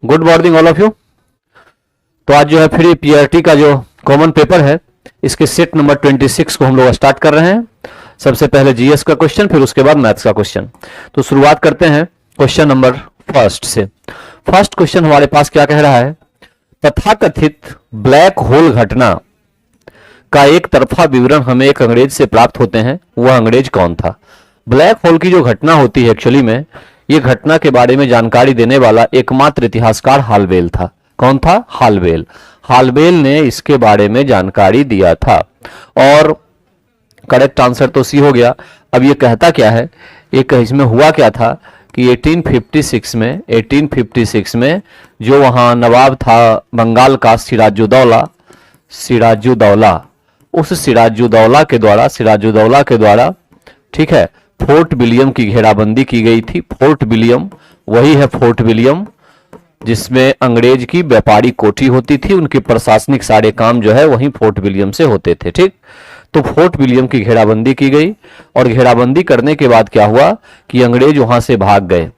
Good morning all of you. तो आज जो है फिर पीआरटी का जो कॉमन पेपर है इसके सेट नंबर 26 को हम लोग स्टार्ट कर रहे हैं। सबसे पहले जीएस का क्वेश्चन, फिर उसके बाद मैथ्स का क्वेश्चन। तो शुरुआत करते हैं क्वेश्चन नंबर फर्स्ट से। फर्स्ट क्वेश्चन हमारे पास क्या कह रहा है, तथाकथित ब्लैक होल घटना का एक तरफा विवरण हमें एक अंग्रेज से प्राप्त होते हैं, वह अंग्रेज कौन था। ब्लैक होल की जो घटना होती है एक्चुअली में, ये घटना के बारे में जानकारी देने वाला एकमात्र इतिहासकार हालवेल था। कौन था? हालवेल। हालवेल ने इसके बारे में जानकारी दिया था और करेक्ट आंसर तो सी हो गया। अब ये कहता क्या है, एक इसमें हुआ क्या था कि 1856 में जो वहां नवाब था बंगाल का सिराजुद्दौला, उस सिराजुद्दौला के द्वारा ठीक है फोर्ट विलियम की घेराबंदी की गई थी। फोर्ट विलियम वही है फोर्ट विलियम जिसमें अंग्रेज की व्यापारी कोठी होती थी, उनके प्रशासनिक सारे काम जो है वहीं फोर्ट विलियम से होते थे। ठीक, तो फोर्ट विलियम की घेराबंदी की गई और घेराबंदी करने के बाद क्या हुआ कि अंग्रेज वहां से भाग गए।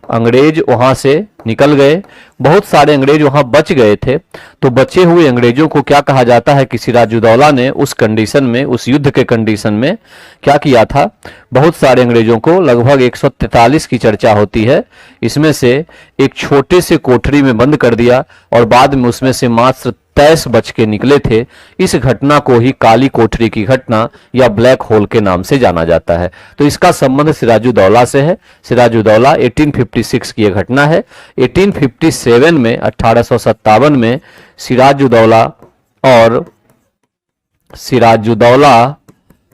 अंग्रेज वहां से निकल गए। बहुत सारे अंग्रेज वहां बच गए थे। तो बचे हुए अंग्रेजों को क्या कहा जाता है कि सिराजुद्दौला ने उस कंडीशन में, उस युद्ध के कंडीशन में क्या किया था, बहुत सारे अंग्रेजों को, लगभग 143 की चर्चा होती है, इसमें से एक छोटे से कोठरी में बंद कर दिया और बाद में उसमें से मात्र 23 बच के निकले थे। इस घटना को ही काली कोठरी की घटना या ब्लैक होल के नाम से जाना जाता है। तो इसका संबंध सिराजुद्दौला से है। सिराजुद्दौला 1856 की यह घटना है। 1857 में 1857 में सिराजुद्दौला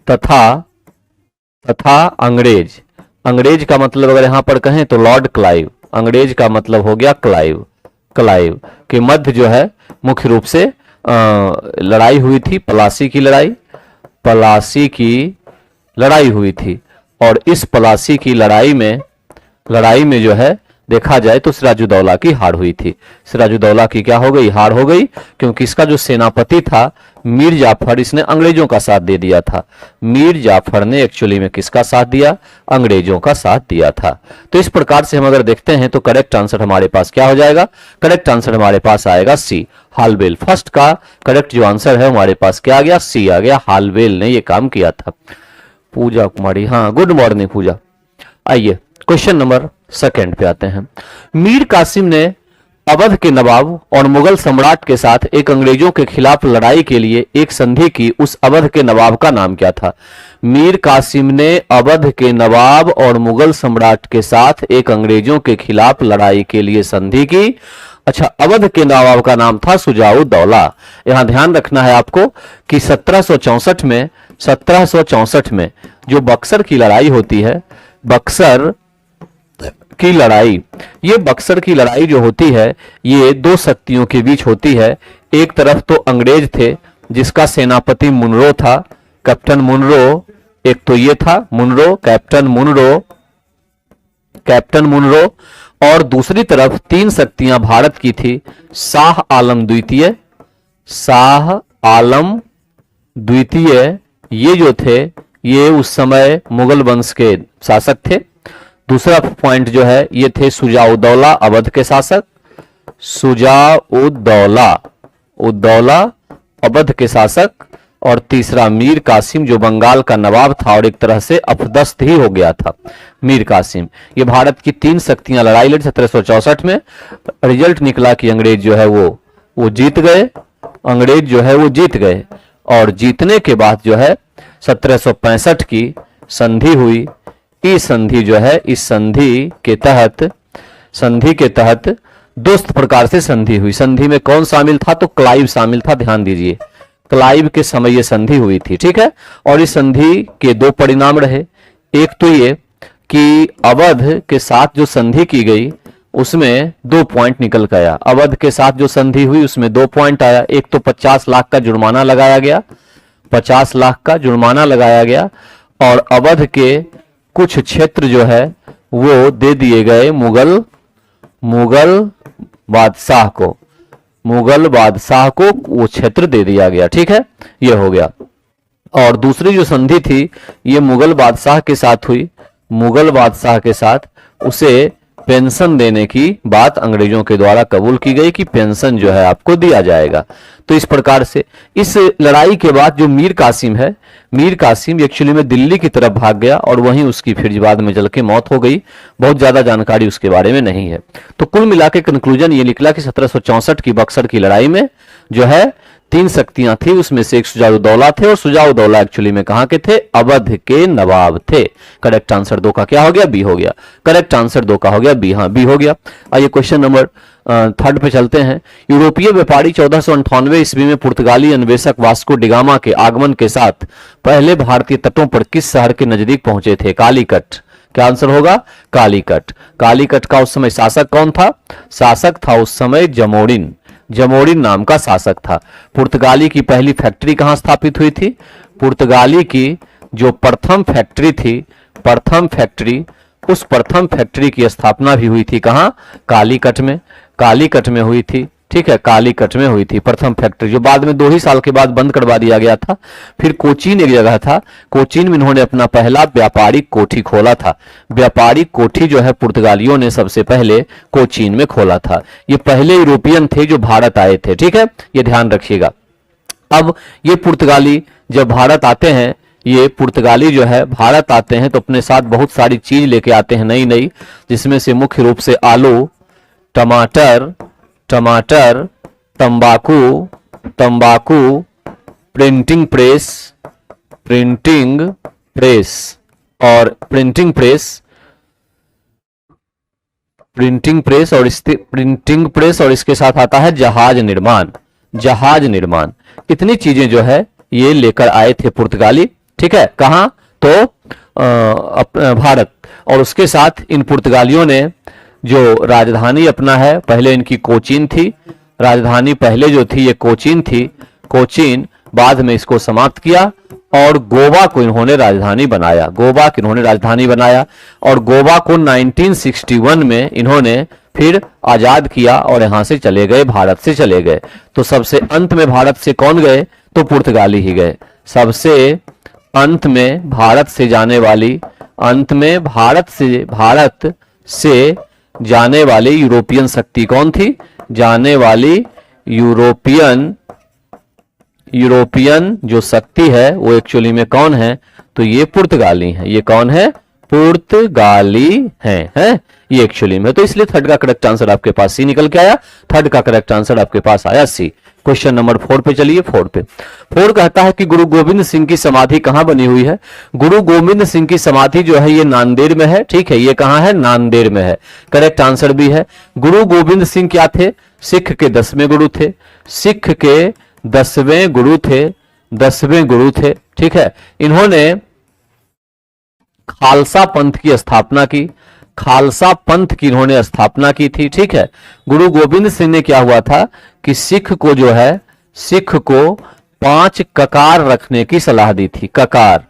तथा अंग्रेज का मतलब अगर यहां पर कहें तो लॉर्ड क्लाइव, अंग्रेज का मतलब हो गया क्लाइव के मध्य जो है मुख्य रूप से लड़ाई हुई थी। प्लासी की लड़ाई हुई थी और इस प्लासी की लड़ाई में जो है देखा जाए तो सिराजुद्दौला की हार हुई थी। सिराजुद्दौला की क्या हो गई? हार हो गई, क्योंकि इसका जो सेनापति था मीर जाफर, इसने अंग्रेजों का साथ दे दिया था। मीर जाफर ने एक्चुअली में किसका साथ दिया? अंग्रेजों का साथ दिया था। तो इस प्रकार से हम अगर देखते हैं तो करेक्ट आंसर हमारे पास क्या हो जाएगा? करेक्ट आंसर हमारे पास आएगा सी, हालवेल। फर्स्ट का करेक्ट जो आंसर है हमारे पास क्या आ गया? सी आ गया। हालवेल ने यह काम किया था। पूजा कुमारी, हाँ गुड मॉर्निंग पूजा। आइए क्वेश्चन नंबर सेकंड पे आते हैं। मीर कासिम ने अवध के नवाब और मुगल सम्राट के साथ एक अंग्रेजों के खिलाफ लड़ाई के लिए एक संधि की। उस अवध के नवाब का नाम क्या था? मीर कासिम ने अवध के नवाब और मुगल सम्राट के साथ एक अंग्रेजों के खिलाफ लड़ाई के लिए संधि की। अच्छा, अवध के नवाब का नाम था शुजाउद्दौला। यहां ध्यान रखना है आपको कि 1764 में जो बक्सर की लड़ाई होती है, बक्सर की लड़ाई जो होती है ये दो शक्तियों के बीच होती है। एक तरफ तो अंग्रेज थे जिसका सेनापति मुनरो था, कैप्टन मुनरो। एक तो ये था मुनरो, कैप्टन मुनरो। और दूसरी तरफ तीन शक्तियां भारत की थी, शाह आलम द्वितीय, ये जो थे ये उस समय मुगल वंश के शासक थे। दूसरा पॉइंट जो है ये थे शुजाउद्दौला, अवध के शासक, शुजाउद्दौला अवध के शासक। और तीसरा मीर कासिम जो बंगाल का नवाब था और एक तरह से अपदस्थ ही हो गया था मीर कासिम। ये भारत की तीन शक्तियां लड़ाई लड़ी 1764 में। रिजल्ट निकला कि अंग्रेज जो है वो जीत गए। और जीतने के बाद जो है 1765 की संधि हुई। इस संधि जो है, इस संधि के तहत दो प्रकार से संधि हुई। संधि में कौन शामिल था? तो क्लाइव शामिल था। ध्यान दीजिए, क्लाइव के समय यह संधि हुई थी। ठीक है, और इस संधि के दो परिणाम रहे। एक तो ये कि अवध के साथ जो संधि की गई उसमें 2 पॉइंट निकल गया। अवध के साथ जो संधि हुई उसमें 2 पॉइंट आया। एक तो 50 लाख का जुर्माना लगाया गया, और अवध के कुछ क्षेत्र जो है वो दे दिए गए मुगल बादशाह को वो क्षेत्र दे दिया गया। ठीक है, ये हो गया। और दूसरी जो संधि थी ये मुगल बादशाह के साथ हुई। मुगल बादशाह के साथ उसे पेंशन देने की बात अंग्रेजों के द्वारा कबूल की गई कि पेंशन जो है आपको दिया जाएगा। तो इस प्रकार से इस लड़ाई के बाद जो मीर कासिम है, मीर कासिम एक्चुअली में दिल्ली की तरफ भाग गया और वहीं उसकी फिर बाद में जल के मौत हो गई। बहुत ज्यादा जानकारी उसके बारे में नहीं है। तो कुल मिला के कंक्लूजन ये निकला कि 1764 की बक्सर की लड़ाई में जो है 3 शक्तियां थी, उसमें से एक सुजाउद्दौला थे और सुजाउद्दौला एक्चुअली में कहां के थे? अवध के नवाब थे। करेक्ट आंसर 2 का क्या हो गया? बी हो गया। करेक्ट आंसर 2 का हो गया बी। हाँ, बी हो गया। आइए क्वेश्चन नंबर 3 पे चलते हैं। यूरोपीय व्यापारी 1498 ईस्वी में पुर्तगाली अन्वेषक वास्को डिगामा के आगमन के साथ पहले भारतीय तटों पर किस शहर के नजदीक पहुंचे थे? कालीकट। क्या आंसर होगा? कालीकट। कालीकट का उस समय शासक कौन था? शासक था उस समय जमोरिन। जमोरिन नाम का शासक था। पुर्तगाली की पहली फैक्ट्री कहां स्थापित हुई थी? पुर्तगाली की जो प्रथम फैक्ट्री थी, प्रथम फैक्ट्री, उस प्रथम फैक्ट्री की स्थापना भी हुई थी कहां? कालीकट में। कालीकट में हुई थी। ठीक है, कालीकट में हुई थी प्रथम फैक्ट्री, जो बाद में 2 ही साल के बाद बंद करवा दिया गया था। फिर कोचीन एक जगह था, कोचीन में इन्होंने अपना पहला व्यापारिक कोठी खोला था। व्यापारिक कोठी जो है पुर्तगालियों ने सबसे पहले कोचीन में खोला था। ये पहले यूरोपियन थे जो भारत आए थे। ठीक है, ये ध्यान रखिएगा। अब ये पुर्तगाली जब भारत आते हैं, ये पुर्तगाली जो है भारत आते हैं तो अपने साथ बहुत सारी चीज लेके आते हैं नई नई, जिसमें से मुख्य रूप से आलू, टमाटर, टमाटर, तंबाकू, तंबाकू, प्रिंटिंग प्रेस, प्रिंटिंग प्रेस और प्रिंटिंग प्रेस, प्रिंटिंग प्रेस और प्रिंटिंग प्रेस और इसके साथ आता है जहाज निर्माण। जहाज निर्माण, इतनी चीजें जो है ये लेकर आए थे पुर्तगाली। ठीक है, कहां? तो भारत। और उसके साथ इन पुर्तगालियों ने जो राजधानी अपना है, पहले इनकी कोचीन थी, राजधानी पहले जो थी ये कोचीन थी, कोचीन, बाद में इसको समाप्त किया और गोवा को इन्होंने राजधानी बनाया। गोवा को इन्होंने राजधानी बनाया और गोवा को 1961 में इन्होंने फिर आजाद किया और यहां से चले गए, भारत से चले गए। तो सबसे अंत में भारत से कौन गए? तो पुर्तगाली ही गए। सबसे अंत में भारत से जाने वाली, अंत में भारत से जाने वाली यूरोपियन शक्ति कौन थी? जाने वाली यूरोपियन जो शक्ति है वो एक्चुअली में कौन है? तो ये पुर्तगाली है। ये कौन है? पुर्तगाली हैं ये एक्चुअली में। तो इसलिए 3rd का करेक्ट आंसर आपके पास सी निकल के आया। 3rd का करेक्ट आंसर आपके पास आया सी। क्वेश्चन नंबर 4 पे चलिए। 4 पे 4 कहता है कि गुरु गोविंद सिंह की समाधि कहां बनी हुई है? गुरु गोविंद सिंह की समाधि जो है ये नांदेड़ में है। ठीक है, ये कहां है? नांदेड़ में है। करेक्ट आंसर भी है। गुरु गोविंद सिंह क्या थे? सिख के 10वें गुरु थे। सिख के 10वें गुरु थे। 10वें गुरु थे। ठीक है, इन्होंने खालसा पंथ की स्थापना की। खालसा पंथ की इन्होंने स्थापना की थी। ठीक है, गुरु गोविंद सिंह ने क्या हुआ था कि सिख को जो है, सिख को 5 ककार रखने की सलाह दी थी। ककार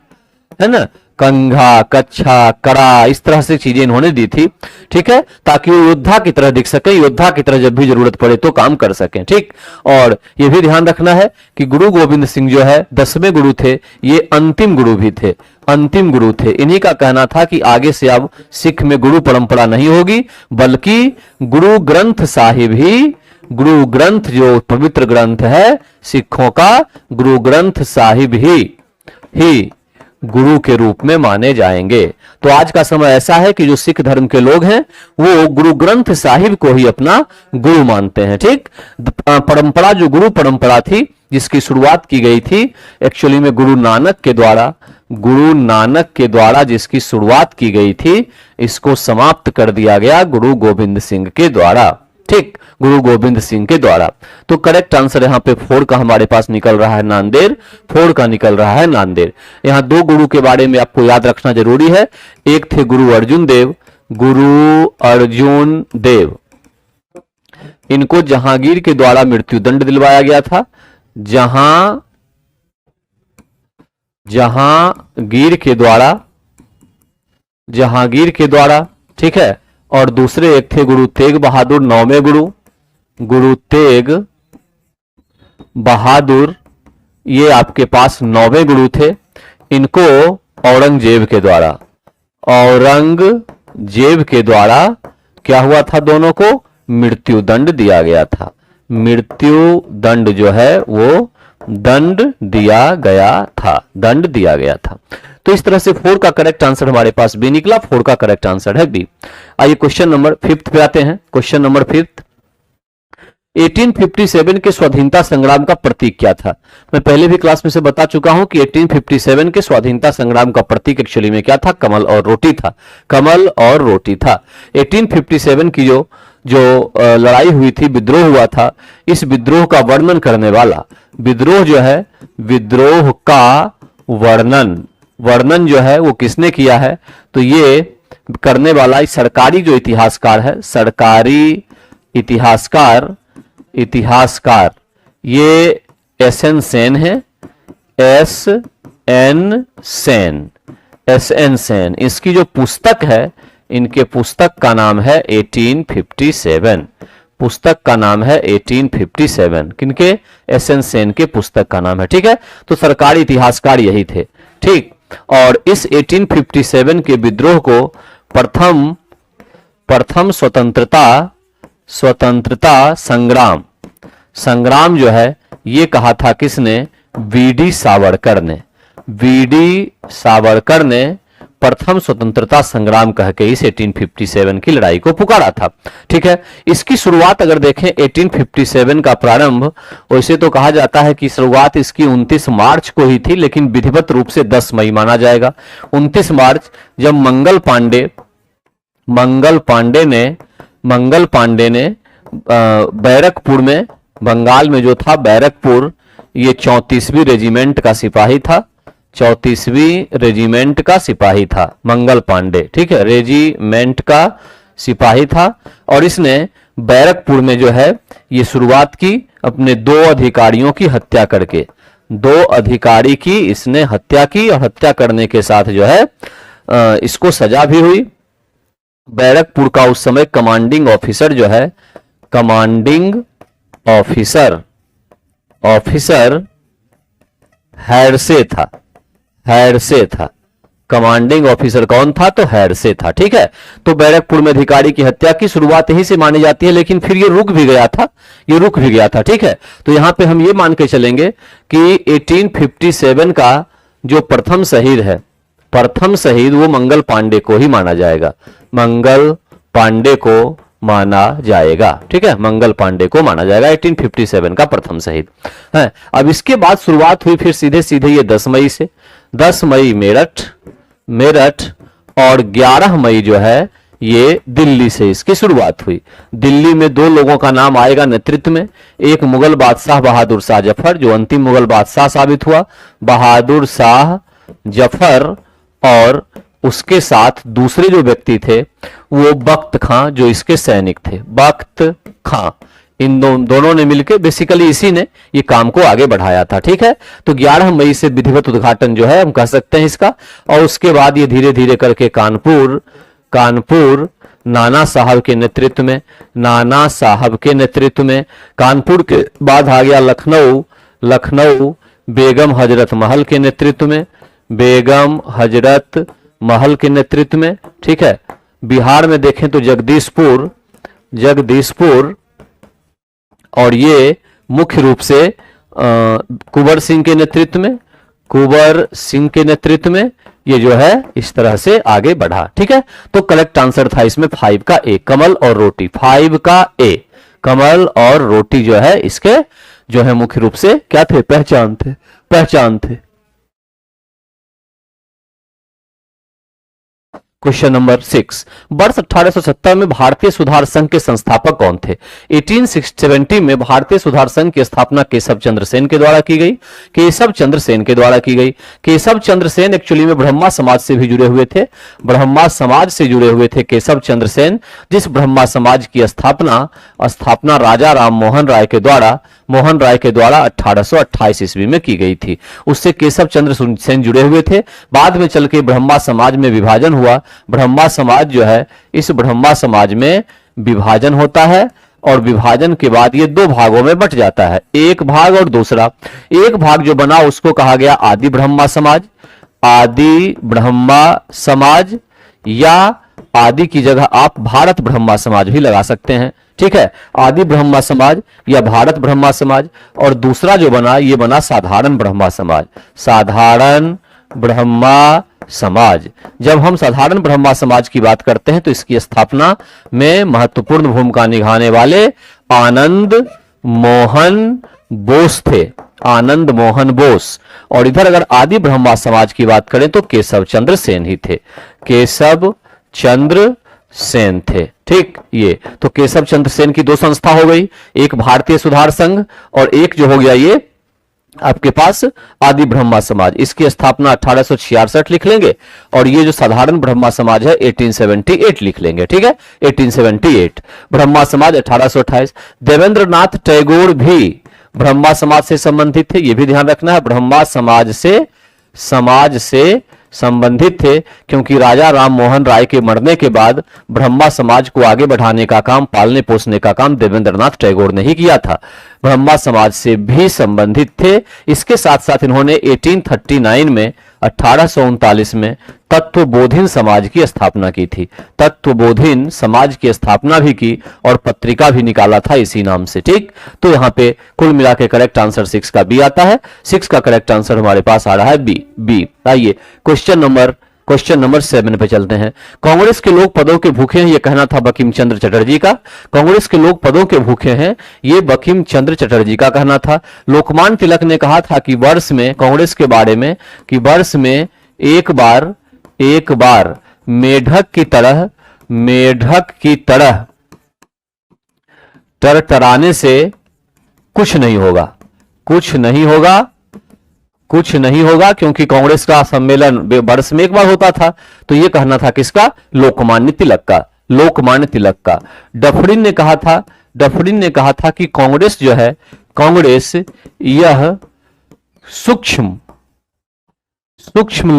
है ना, कंघा, कच्छा, कड़ा, इस तरह से चीजें इन्होंने दी थी। ठीक है, ताकि वो योद्धा की तरह दिख सके, योद्धा की तरह जब भी जरूरत पड़े तो काम कर सकें। ठीक, और ये भी ध्यान रखना है कि गुरु गोविंद सिंह जो है 10वें गुरु थे, ये अंतिम गुरु भी थे। अंतिम गुरु थे। इन्हीं का कहना था कि आगे से अब सिख में गुरु परंपरा नहीं होगी, बल्कि गुरु ग्रंथ साहिब ही, गुरु ग्रंथ जो पवित्र ग्रंथ है सिखों का, गुरु ग्रंथ साहिब ही गुरु के रूप में माने जाएंगे। तो आज का समय ऐसा है कि जो सिख धर्म के लोग हैं वो गुरु ग्रंथ साहिब को ही अपना गुरु मानते हैं। ठीक, परंपरा जो गुरु परंपरा थी जिसकी शुरुआत की गई थी एक्चुअली में गुरु नानक के द्वारा, गुरु नानक के द्वारा जिसकी शुरुआत की गई थी, इसको समाप्त कर दिया गया गुरु गोविंद सिंह के द्वारा। ठीक, गुरु गोविंद सिंह के द्वारा। तो करेक्ट आंसर यहां पे 4 का हमारे पास निकल रहा है नांदेड़। 4 का निकल रहा है नांदेड़। यहां 2 गुरु के बारे में आपको याद रखना जरूरी है। एक थे गुरु अर्जुन देव। गुरु अर्जुन देव, इनको जहांगीर के द्वारा मृत्युदंड दिलवाया गया था। जहांगीर के द्वारा। ठीक है, और दूसरे एक थे गुरु तेग बहादुर, 9वें गुरु, गुरु तेग बहादुर, ये आपके पास 9वें गुरु थे। इनको औरंगजेब के द्वारा क्या हुआ था, दोनों को मृत्यु दंड दिया गया था। मृत्यु दंड जो है वो दंड दिया गया था, दंड दिया गया था। तो इस तरह से 4 का करेक्ट आंसर हमारे पास बी निकला। 4 का करेक्ट आंसर है बी। आइए क्वेश्चन नंबर 5 पे आते हैं। क्वेश्चन नंबर 5, 1857 के स्वाधीनता संग्राम का प्रतीक क्या था। मैं पहले भी क्लास में से बता चुका हूं कि 1857 के स्वाधीनता संग्राम का प्रतीक एक्चुअली में क्या था, कमल और रोटी था। कमल और रोटी था। 1857 की जो लड़ाई हुई थी, विद्रोह हुआ था, इस विद्रोह का वर्णन करने वाला, विद्रोह जो है, विद्रोह का वर्णन जो है वो किसने किया है, तो ये करने वाला सरकारी जो इतिहासकार है, सरकारी इतिहासकार ये एस.एन. सेन है। एस.एन. सेन। इसकी जो पुस्तक है, इनके पुस्तक का नाम है 1857। पुस्तक का नाम है 1857। किनके, एस.एन. सेन के पुस्तक का नाम है। ठीक है, तो सरकारी इतिहासकार यही थे। ठीक, और इस 1857 के विद्रोह को प्रथम स्वतंत्रता संग्राम जो है ये कहा था किसने, वी.डी. सावरकर ने। वी.डी. सावरकर ने प्रथम स्वतंत्रता संग्राम कह के इस 1857 की लड़ाई को पुकारा था। ठीक है, इसकी शुरुआत अगर देखें 1857 का प्रारंभ, वैसे तो कहा जाता है कि शुरुआत इसकी 29 मार्च को ही थी, लेकिन विधिवत रूप से 10 मई माना जाएगा। 29 मार्च जब मंगल पांडे ने बैरकपुर में, बंगाल में जो था बैरकपुर, ये 34वीं रेजिमेंट का सिपाही था। 34वीं रेजिमेंट का सिपाही था मंगल पांडे। ठीक है, रेजिमेंट का सिपाही था, और इसने बैरकपुर में जो है ये शुरुआत की अपने 2 अधिकारियों की हत्या करके। 2 अधिकारी की इसने हत्या की, और हत्या करने के साथ जो है इसको सजा भी हुई। बैरकपुर का उस समय कमांडिंग ऑफिसर जो है, कमांडिंग ऑफिसर हेडसे था। कमांडिंग ऑफिसर कौन था, तो हेडसे था। ठीक है, तो बैरकपुर में अधिकारी की हत्या की शुरुआत यहीं से मानी जाती है, लेकिन फिर ये रुक भी गया था। ठीक है, तो यहां पे हम ये मान के चलेंगे कि 1857 का जो प्रथम शहीद वो मंगल पांडे को ही माना जाएगा। मंगल पांडे को माना जाएगा। ठीक है, मंगल पांडे को माना जाएगा 1857 का प्रथम शहीद है। अब इसके बाद शुरुआत हुई फिर सीधे ये 10 मई से। 10 मई मेरठ और 11 मई जो है ये दिल्ली से इसकी शुरुआत हुई। दिल्ली में 2 लोगों का नाम आएगा नेतृत्व में, एक मुगल बादशाह बहादुर शाह जफर, जो अंतिम मुगल बादशाह साबित हुआ, बहादुर शाह जफर, और उसके साथ दूसरे जो व्यक्ति थे वो बख्त खां, जो इसके सैनिक थे, बख्त खां। इन दोनों ने मिलकर बेसिकली इसी ने ये काम को आगे बढ़ाया था। ठीक है, तो 11 मई से विधिवत उद्घाटन जो है हम कह सकते हैं इसका, और उसके बाद ये धीरे धीरे करके कानपुर नाना साहब के नेतृत्व में, कानपुर के बाद आ गया लखनऊ बेगम हजरत महल के नेतृत्व में। ठीक है, बिहार में देखें तो जगदीशपुर, और ये मुख्य रूप से कुंवर सिंह के नेतृत्व में ये जो है इस तरह से आगे बढ़ा। ठीक है, तो करेक्ट आंसर था इसमें 5 का ए, कमल और रोटी। 5 का ए, कमल और रोटी जो है इसके जो है मुख्य रूप से क्या थे, पहचान थे। क्वेश्चन नंबर 6, वर्ष 1870 में भारतीय सुधार संघ के संस्थापक कौन थे। 1870 में भारतीय सुधार संघ की स्थापना केशव चंद्र सेन के द्वारा की गई। केशव चंद्र सेन एक्चुअली में ब्रह्मा समाज से भी जुड़े हुए थे। केशव चंद्र सेन, जिस ब्रह्मा समाज की स्थापना राजा राम मोहन राय के द्वारा 1828 ईस्वी में की गई थी। उससे केशव चंद्र सेन जुड़े हुए थे। बाद में चल के ब्रह्मा समाज में विभाजन हुआ। ब्रह्मा समाज जो है, इस ब्रह्मा समाज में विभाजन होता है, और विभाजन के बाद ये 2 भागों में बट जाता है, एक भाग और दूसरा। एक भाग जो बना उसको कहा गया आदि ब्रह्मा समाज, या आदि की जगह आप भारत ब्रह्मा समाज भी लगा सकते हैं। ठीक है, आदि ब्रह्मा समाज या भारत ब्रह्मा समाज। और दूसरा जो बना, ये बना साधारण ब्रह्मा समाज। साधारण ब्रह्मा समाज। जब हम साधारण ब्रह्मा समाज की बात करते हैं तो इसकी स्थापना में महत्वपूर्ण भूमिका निभाने वाले आनंद मोहन बोस थे। आनंद मोहन बोस। और इधर अगर आदि ब्रह्मा समाज की बात करें तो केशव चंद्र सेन ही थे। केशव चंद्र सेन थे। ठीक, ये तो केशव चंद्र सेन की दो संस्था हो गई, एक भारतीय सुधार संघ और एक जो हो गया ये आपके पास आदि ब्रह्मा समाज। इसकी स्थापना 1866 लिख लेंगे और ये जो साधारण ब्रह्मा समाज है 1878 लिख लेंगे। ठीक है, 1878। ब्रह्मा समाज 1828। देवेंद्रनाथ टैगोर भी ब्रह्मा समाज से संबंधित थे, ये भी ध्यान रखना है। ब्रह्मा समाज से संबंधित थे क्योंकि राजा राम मोहन राय के मरने के बाद ब्रह्मा समाज को आगे बढ़ाने का काम, पालने पोसने का काम देवेंद्रनाथ टैगोर ने ही किया था। ब्रह्मा समाज से भी संबंधित थे। इसके साथ साथ इन्होंने 1839 में 1839 में तत्वबोधिन समाज की स्थापना की थी। तत्वबोधिन समाज की स्थापना भी की और पत्रिका भी निकाला था इसी नाम से। ठीक, तो यहां पे कुल मिला के करेक्ट आंसर 6 का बी आता है। 6 का करेक्ट आंसर हमारे पास आ रहा है बी। आइए क्वेश्चन नंबर 7 पे चलते हैं। कांग्रेस के लोग पदों के भूखे हैं, यह कहना था बंकिम चंद्र चटर्जी का। कांग्रेस के लोग पदों के भूखे हैं, यह बंकिम चंद्र चटर्जी का कहना था। लोकमान्य तिलक ने कहा था कि वर्ष में, कांग्रेस के बारे में, कि वर्ष में एक बार मेढक की तरह टरटराने से कुछ नहीं होगा क्योंकि कांग्रेस का सम्मेलन वर्ष में एक बार होता था। तो यह कहना था किसका? लोकमान्य तिलक का। डफरिन ने कहा था कि कांग्रेस जो है, कांग्रेस यह सूक्ष्म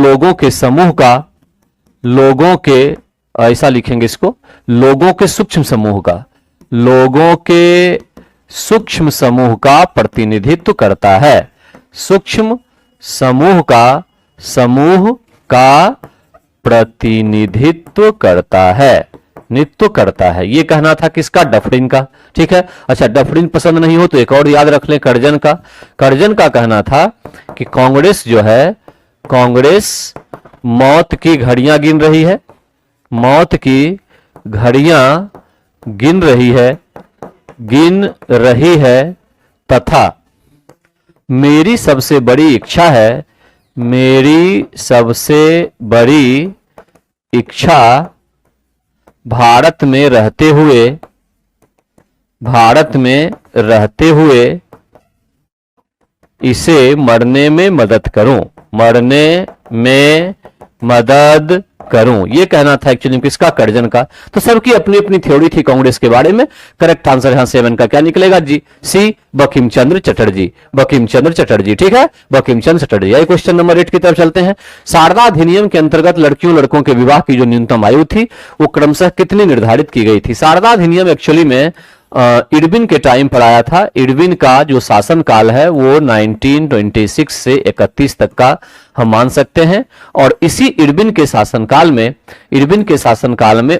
लोगों के समूह का, ऐसा लिखेंगे इसको, लोगों के सूक्ष्म समूह का प्रतिनिधित्व करता है। सूक्ष्म समूह का प्रतिनिधित्व करता है। यह कहना था किसका? डफरिन का। ठीक है, अच्छा, डफरिन पसंद नहीं हो तो एक और याद रख लें, कर्जन का कहना था कि कांग्रेस जो है, कांग्रेस मौत की घड़ियां गिन रही है तथा मेरी सबसे बड़ी इच्छा भारत में रहते हुए इसे मरने में मदद करूं, यह कहना था एक्चुअली किसका? कर्जन का। तो सबकी अपनी अपनी थ्योरी थी कांग्रेस के बारे में। करेक्ट आंसर यहां 7 का क्या निकलेगा जी? सी, बंकिम चंद्र चटर्जी। ठीक है, बंकिम चंद्र चटर्जी। आइए क्वेश्चन नंबर 8 की तरफ चलते हैं। शारदा अधिनियम के अंतर्गत लड़कियों लड़कों के विवाह की जो न्यूनतम आयु थी वो क्रमशः कितनी निर्धारित की गई थी? शारदा अधिनियम एक्चुअली में इरविन के टाइम पर आया था। इरविन का जो शासन काल है वो 1926 से 31 तक का हम मान सकते हैं। और इसी इरविन के शासनकाल में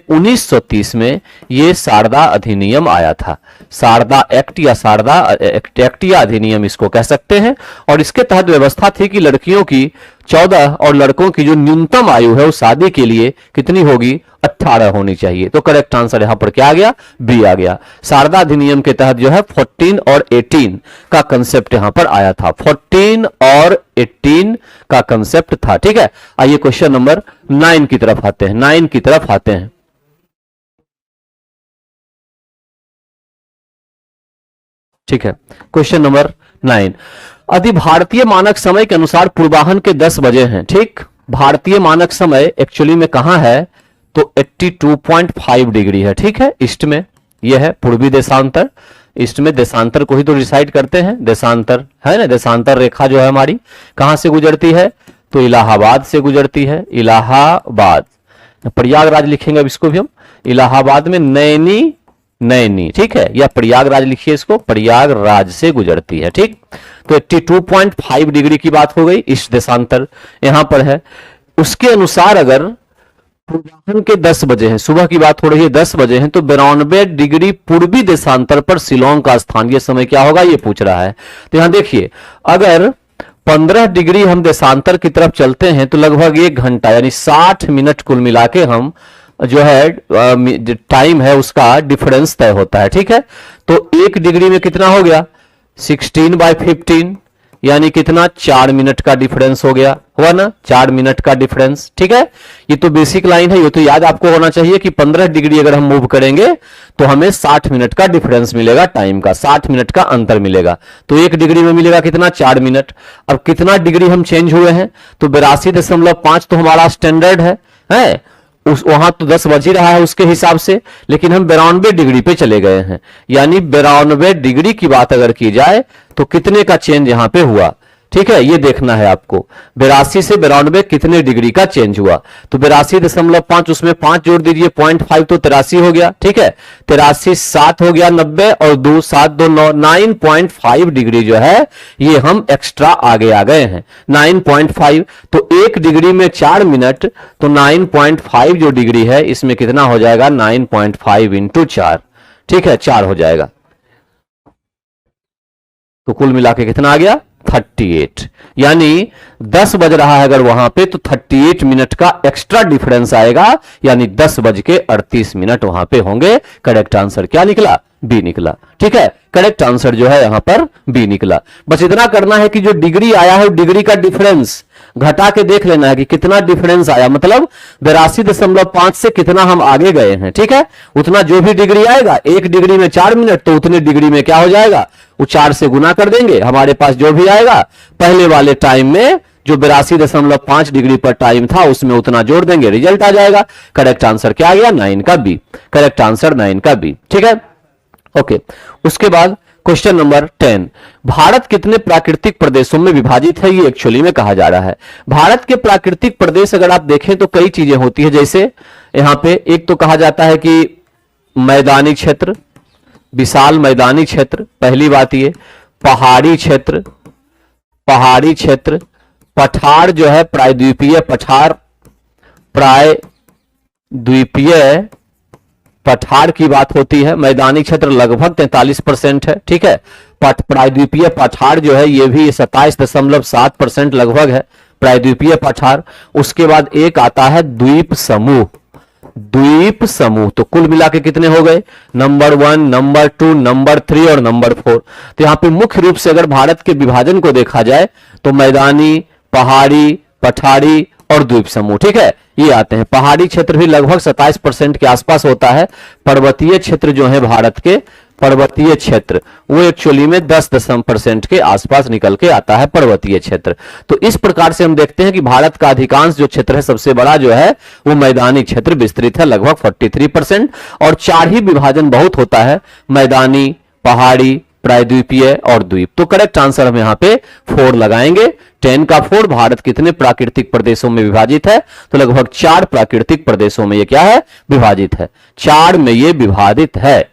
1930 में ये शारदा अधिनियम आया था। शारदा एक्ट या शारदा एक्ट या अधिनियम इसको कह सकते हैं। और इसके तहत व्यवस्था थी कि लड़कियों की 14 और लड़कों की जो न्यूनतम आयु है वो शादी के लिए कितनी होगी? 18 होनी चाहिए। तो करेक्ट आंसर यहां पर क्या आ गया? बी आ गया। शारदा अधिनियम के तहत जो है 14 और 18 का कंसेप्ट यहां पर आया था। 14 और 18 का कंसेप्ट था। ठीक है, आइए क्वेश्चन नंबर 9 की तरफ आते हैं। ठीक है, क्वेश्चन नंबर 9। यदि भारतीय मानक समय के अनुसार पूर्वाहन के 10 बजे हैं। ठीक, भारतीय मानक समय एक्चुअली में कहां है? तो 82.5 डिग्री है। ठीक है, ईस्ट में यह है पूर्वी देशांतर। ईस्ट में देशांतर को ही तो डिसाइड करते हैं, देशांतर है ना। देशांतर रेखा जो है हमारी कहां से गुजरती है? तो इलाहाबाद से गुजरती है। इलाहाबाद, प्रयागराज लिखेंगे अब इसको भी हम। इलाहाबाद में नैनी, ठीक है, या प्रयागराज लिखिए इसको, प्रयागराज से गुजरती है। ठीक, तो 82.5 डिग्री की बात हो गई, ईस्ट देशांतर यहां पर है। उसके अनुसार अगर पूर्वाह्न के 10 बजे हैं, सुबह की बात हो रही है, 10 बजे हैं, तो 92 डिग्री पूर्वी देशांतर पर शिलोंग का स्थान, ये समय क्या होगा ये पूछ रहा है। तो यहां देखिए, अगर 15 डिग्री हम देशांतर की तरफ चलते हैं तो लगभग 1 घंटा यानी 60 मिनट कुल मिला के हम जो है टाइम है उसका डिफरेंस तय होता है। ठीक है, तो 1 डिग्री में कितना हो गया 16/15 यानी कितना 4 मिनट का डिफरेंस हो गया, हुआ ना 4 मिनट का डिफरेंस। ठीक है, ये तो बेसिक लाइन है, ये तो याद आपको होना चाहिए कि 15 डिग्री अगर हम मूव करेंगे तो हमें 60 मिनट का डिफरेंस मिलेगा, टाइम का 60 मिनट का अंतर मिलेगा। तो 1 डिग्री में मिलेगा कितना 4 मिनट। अब कितना डिग्री हम चेंज हुए हैं तो 82.5 तो हमारा स्टैंडर्ड है उस वहां तो 10 बज ही रहा है उसके हिसाब से, लेकिन हम 92 डिग्री पे चले गए हैं, यानी 92 डिग्री की बात अगर की जाए तो कितने का चेंज यहां पे हुआ। ठीक है, ये देखना है आपको 82 से 92 कितने डिग्री का चेंज हुआ। तो 82.5 उसमें 5 जोड़ दीजिए 0.5 तो 83 हो गया। ठीक है, 83 7 हो गया 90 और 2 7 2 9 9.5 डिग्री जो है ये हम एक्स्ट्रा आगे आ गए हैं 9.5। तो 1 डिग्री में 4 मिनट तो 9.5 जो डिग्री है इसमें कितना हो जाएगा 9.5 इंटू 4। ठीक है, 4 हो जाएगा, तो कुल मिला के कितना आ गया 38। यानी 10 बज रहा है अगर वहां पे तो 38 मिनट का एक्स्ट्रा डिफरेंस आएगा, यानी 10:38 वहां पे होंगे। करेक्ट आंसर क्या निकला बी निकला। ठीक है, करेक्ट आंसर जो है यहां पर बी निकला। बस इतना करना है कि जो डिग्री आया है डिग्री का डिफरेंस घटा के देख लेना है कि कितना डिफरेंस आया, मतलब 82.5 से कितना हम आगे गए हैं। ठीक है, उतना जो भी डिग्री आएगा 1 डिग्री में 4 मिनट तो उतने डिग्री में क्या हो जाएगा वो 4 से गुना कर देंगे, हमारे पास जो भी आएगा पहले वाले टाइम में जो 82.5 डिग्री पर टाइम था उसमें उतना जोड़ देंगे, रिजल्ट आ जाएगा। करेक्ट आंसर क्या आ गया 9 का बी। करेक्ट आंसर 9 का बी। ठीक है, ओके। उसके बाद क्वेश्चन नंबर 10, भारत कितने प्राकृतिक प्रदेशों में विभाजित है, ये एक्चुअली में कहा जा रहा है। भारत के प्राकृतिक प्रदेश अगर आप देखें तो कई चीजें होती है, जैसे यहां पे एक तो कहा जाता है कि मैदानी क्षेत्र, विशाल मैदानी क्षेत्र, पहली बात ये पहाड़ी क्षेत्र, पहाड़ी क्षेत्र, पठार जो है प्रायद्वीपीय पठार, प्रायद्वीपीय पठार की बात होती है। मैदानी क्षेत्र लगभग 43% है। ठीक है, प्रायद्वीपीय पठार जो है ये भी 27.7% लगभग है प्रायद्वीपीय पठार। उसके बाद एक आता है द्वीप समूह, द्वीप समूह, तो कुल मिला के कितने हो गए नंबर 1, नंबर 2, नंबर 3 और नंबर 4। तो यहां पे मुख्य रूप से अगर भारत के विभाजन को देखा जाए तो मैदानी, पहाड़ी, पठारी और द्वीप समूह, ठीक है, ये आते हैं। पहाड़ी क्षेत्र भी लगभग 27% के आसपास होता है। पर्वतीय क्षेत्र जो है भारत के पर्वतीय क्षेत्र वो एक्चुअली में 10% के आसपास निकल के आता है पर्वतीय क्षेत्र। तो इस प्रकार से हम देखते हैं कि भारत का अधिकांश जो क्षेत्र है सबसे बड़ा जो है वो मैदानी क्षेत्र विस्तृत है लगभग 43%। और 4 ही विभाजन बहुत होता है, मैदानी, पहाड़ी, प्रायद्वीपीय और द्वीप। तो करेक्ट आंसर हम यहां पे 4 लगाएंगे। 10 का 4, भारत कितने प्राकृतिक प्रदेशों में विभाजित है, तो लगभग 4 प्राकृतिक प्रदेशों में ये क्या है विभाजित है, 4 में ये विभाजित है।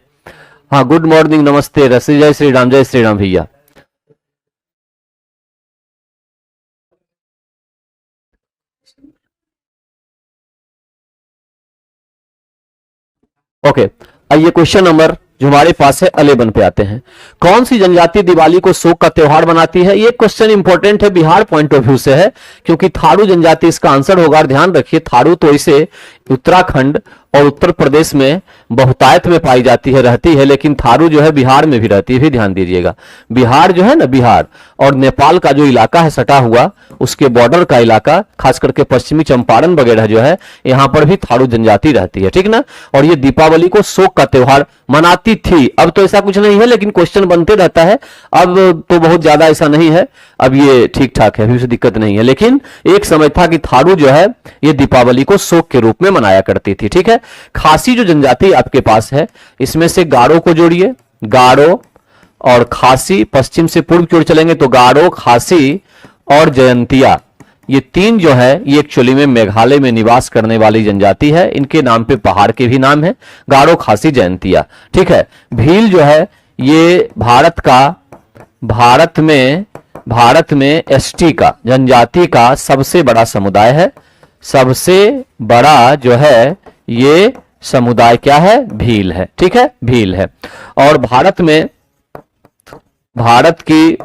हाँ, गुड मॉर्निंग, नमस्ते रसी, जय श्री राम, जय श्री राम भैया। ओके, आइए क्वेश्चन नंबर जो हमारे पास है 11 पे आते हैं। कौन सी जनजाति दिवाली को शोक का त्योहार मनाती है? ये क्वेश्चन इंपॉर्टेंट है, बिहार पॉइंट ऑफ व्यू से है, क्योंकि थारू जनजाति इसका आंसर होगा। ध्यान रखिए, थारू तो इसे उत्तराखंड और उत्तर प्रदेश में बहुतायत में पाई जाती है, रहती है, लेकिन थारू जो है बिहार में भी रहती है, भी ध्यान दीजिएगा। बिहार जो है ना, बिहार और नेपाल का जो इलाका है सटा हुआ, उसके बॉर्डर का इलाका, खास करके पश्चिमी चंपारण वगैरह जो है, यहां पर भी थारू जनजाति रहती है, ठीक ना। और ये दीपावली को शोक का त्योहार मनाती थी, अब तो ऐसा कुछ नहीं है, लेकिन क्वेश्चन बनते रहता है। अब तो बहुत ज्यादा ऐसा नहीं है, अब ये ठीक ठाक है, अभी से दिक्कत नहीं है, लेकिन एक समय था कि थारू जो है ये दीपावली को शोक के रूप में मनाया करती थी, ठीक है। खासी जो जनजाति आपके पास है, इसमें से गारो को जोड़िए, गारो और खासी, पश्चिम से पूर्व की ओर चलेंगे तो गारो, खासी और जयंतिया, ये 3 जो है ये एक्चुअली में मेघालय में निवास करने वाली जनजाति है। इनके नाम पे पहाड़ के भी नाम है, गारो, खासी, जयंतिया, ठीक है। भील जो है ये भारत में एसटी का जनजाति का सबसे बड़ा समुदाय है, सबसे बड़ा जो है ये समुदाय क्या है? भील है। ठीक है, भील है। और भारत में, भारत की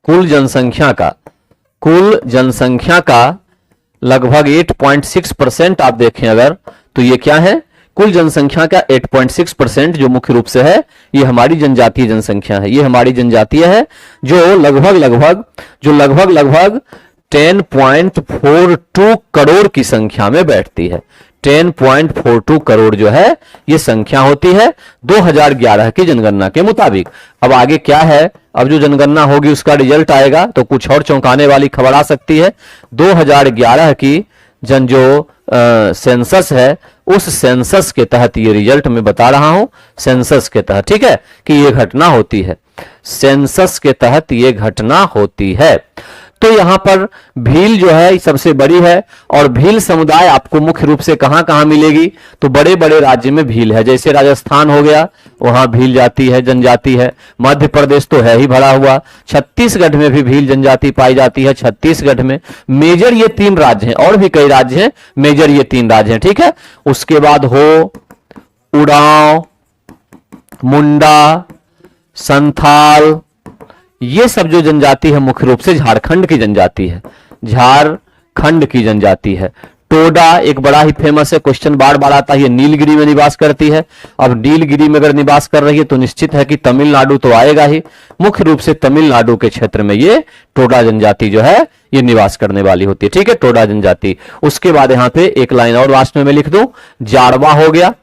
कुल जनसंख्या का लगभग 8.6% आप देखें अगर, तो ये क्या है? कुल जनसंख्या का 8.6% जो मुख्य रूप से है ये हमारी जनजातीय जनसंख्या है। ये हमारी जनजातीय है जो लगभग 10.42 करोड़ की संख्या में बैठती है। 10.42 करोड़ जो है ये संख्या होती है 2011 की जनगणना के मुताबिक। अब आगे क्या है? अब जो जनगणना होगी उसका रिजल्ट आएगा तो कुछ और चौंकाने वाली खबर आ सकती है। 2011 की जो सेंसस है उस सेंसस के तहत ये रिजल्ट मैं बता रहा हूं, सेंसस के तहत, ठीक है, कि ये घटना होती है, सेंसस के तहत ये घटना होती है। तो यहां पर भील जो है सबसे बड़ी है और भील समुदाय आपको मुख्य रूप से कहां कहां मिलेगी? तो बड़े बड़े राज्य में भील है, जैसे राजस्थान हो गया, वहां भील जाति है, जनजाति है। मध्य प्रदेश तो है ही भरा हुआ। छत्तीसगढ़ में भी भील जनजाति पाई जाती है। छत्तीसगढ़ में मेजर ये 3 राज्य हैं, और भी कई राज्य हैं, मेजर ये 3 राज्य हैं। ठीक है, उसके बाद हो उरांव, मुंडा, संथाल, ये सब जो जनजाति है मुख्य रूप से झारखंड की जनजाति है, झारखंड की जनजाति है। टोडा एक बड़ा ही फेमस है, क्वेश्चन बार बार आता है, ये नीलगिरी में निवास करती है। अब नीलगिरी में अगर निवास कर रही है तो निश्चित है कि तमिलनाडु तो आएगा ही। मुख्य रूप से तमिलनाडु के क्षेत्र में ये टोडा जनजाति जो है ये निवास करने वाली होती है। ठीक है, टोडा जनजाति। उसके बाद यहां पे एक लाइन और लास्ट में मैं लिख दूं, जाड़वा हो गया,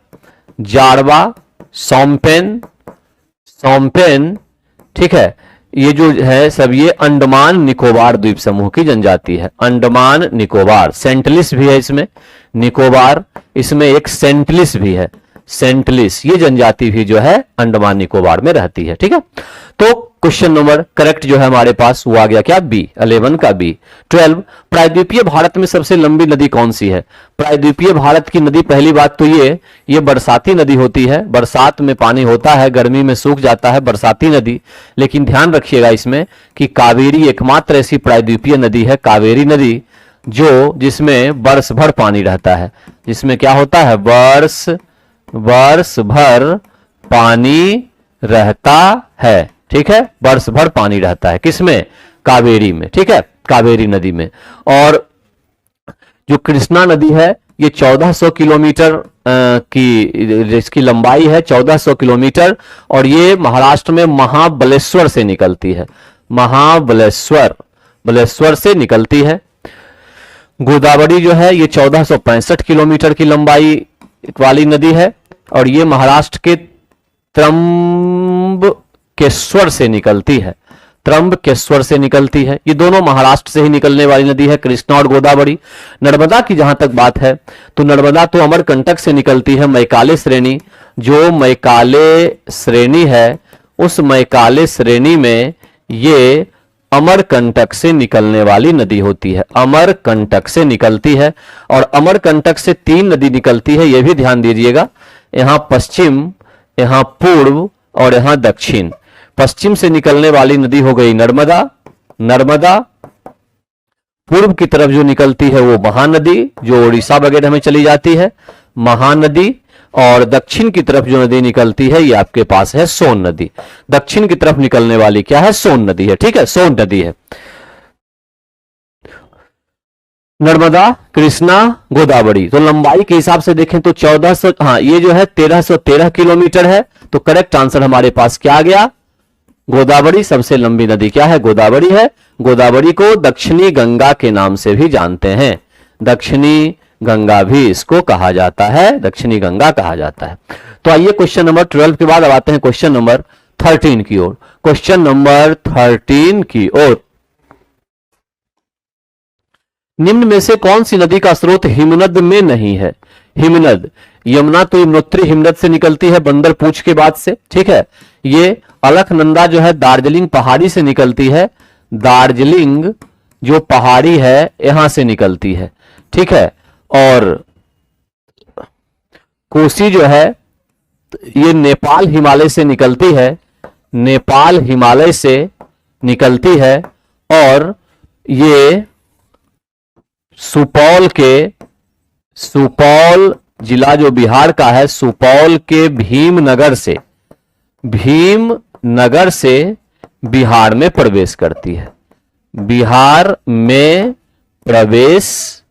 जाड़वा, सोमपेन, सोमपेन, ठीक है, ये जो है सब ये अंडमान निकोबार द्वीप समूह की जनजाति है। अंडमान निकोबार, सेंटलिस भी है इसमें, निकोबार, इसमें एक सेंटलिस भी है, सेंटलिस, ये जनजाति भी जो है अंडमान निकोबार में रहती है। ठीक है, तो क्वेश्चन नंबर करेक्ट जो है हमारे पास वो आ गया क्या? बी, 11 का बी। 12, प्रायद्वीपीय भारत में सबसे लंबी नदी कौन सी है? प्रायद्वीपीय भारत की नदी, पहली बात तो ये बरसाती नदी होती है। बरसात में पानी होता है, गर्मी में सूख जाता है, बरसाती नदी। लेकिन ध्यान रखिएगा इसमें कि कावेरी एकमात्र ऐसी प्रायद्वीपीय नदी है, कावेरी नदी, जो जिसमें वर्ष भर पानी रहता है, जिसमें क्या होता है? वर्ष भर पानी रहता है। ठीक है, वर्ष भर पानी रहता है, किसमें? कावेरी में। ठीक है, कावेरी नदी में। और जो कृष्णा नदी है ये 1400 किलोमीटर की जिसकी लंबाई है, 1400 किलोमीटर, और ये महाराष्ट्र में महाबलेश्वर से निकलती है, महाबलेश्वर से निकलती है। गोदावरी जो है ये 1465 किलोमीटर की लंबाई वाली नदी है और ये महाराष्ट्र के त्रंबकेश्वर से निकलती है, त्रंबकेश्वर से निकलती है। ये दोनों महाराष्ट्र से ही निकलने वाली नदी है, कृष्णा और गोदावरी। नर्मदा की जहां तक बात है तो नर्मदा तो अमरकंटक से निकलती है, मैकाले श्रेणी, जो मैकाले श्रेणी है उस मैकाले श्रेणी में ये अमरकंटक से निकलने वाली नदी होती है, अमरकंटक से निकलती है। और अमरकंटक से 3 नदी निकलती है, यह भी ध्यान दीजिएगा, यहां पश्चिम, यहां पूर्व और यहां दक्षिण। पश्चिम से निकलने वाली नदी हो गई नर्मदा, नर्मदा। पूर्व की तरफ जो निकलती है वो महानदी, जो उड़ीसा वगैरह में चली जाती है, महानदी। और दक्षिण की तरफ जो नदी निकलती है ये आपके पास है सोन नदी। दक्षिण की तरफ निकलने वाली क्या है? सोन नदी है। ठीक है, सोन नदी है। नर्मदा, कृष्णा, गोदावरी। तो लंबाई के हिसाब से देखें तो 1400, हाँ ये जो है 1313 किलोमीटर है। तो करेक्ट आंसर हमारे पास क्या आ गया? गोदावरी। सबसे लंबी नदी क्या है? गोदावरी है। गोदावरी को दक्षिणी गंगा के नाम से भी जानते हैं, दक्षिणी गंगा भी इसको कहा जाता है, दक्षिणी गंगा कहा जाता है। तो आइए क्वेश्चन नंबर 12 के बाद अब आते हैं क्वेश्चन नंबर 13 की ओर। क्वेश्चन नंबर 13 की ओर, निम्न में से कौन सी नदी का स्रोत हिमनद में नहीं है? हिमनद, यमुना तो यमुनोत्री हिमनद से निकलती है बंदरपूछ के बाद से। ठीक है, ये अलकनंदा जो है दार्जिलिंग पहाड़ी से निकलती है, दार्जिलिंग जो पहाड़ी है यहां से निकलती है। ठीक है, और कोसी जो है ये नेपाल हिमालय से निकलती है, नेपाल हिमालय से निकलती है। और ये सुपौल जिला जो बिहार का है, सुपौल के भीमनगर से बिहार में प्रवेश करती है, बिहार में प्रवेश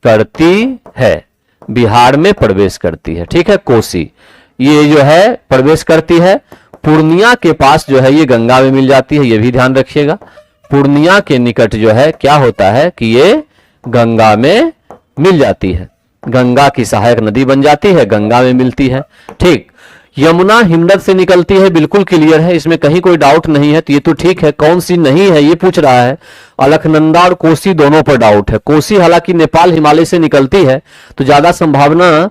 करती है, बिहार में प्रवेश करती है। ठीक है, कोसी ये जो है प्रवेश करती है। पूर्णिया के पास जो है ये गंगा में मिल जाती है, ये भी ध्यान रखिएगा। पूर्णिया के निकट जो है क्या होता है कि ये गंगा में मिल जाती है, गंगा की सहायक नदी बन जाती है, गंगा में मिलती है। ठीक, यमुना हिमनद से निकलती है, बिल्कुल क्लियर है, इसमें कहीं कोई डाउट नहीं है। तो ये तो ठीक है, कौन सी नहीं है ये पूछ रहा है। अलकनंदा और कोसी दोनों पर डाउट है। कोसी हालांकि नेपाल हिमालय से निकलती है, तो ज्यादा संभावना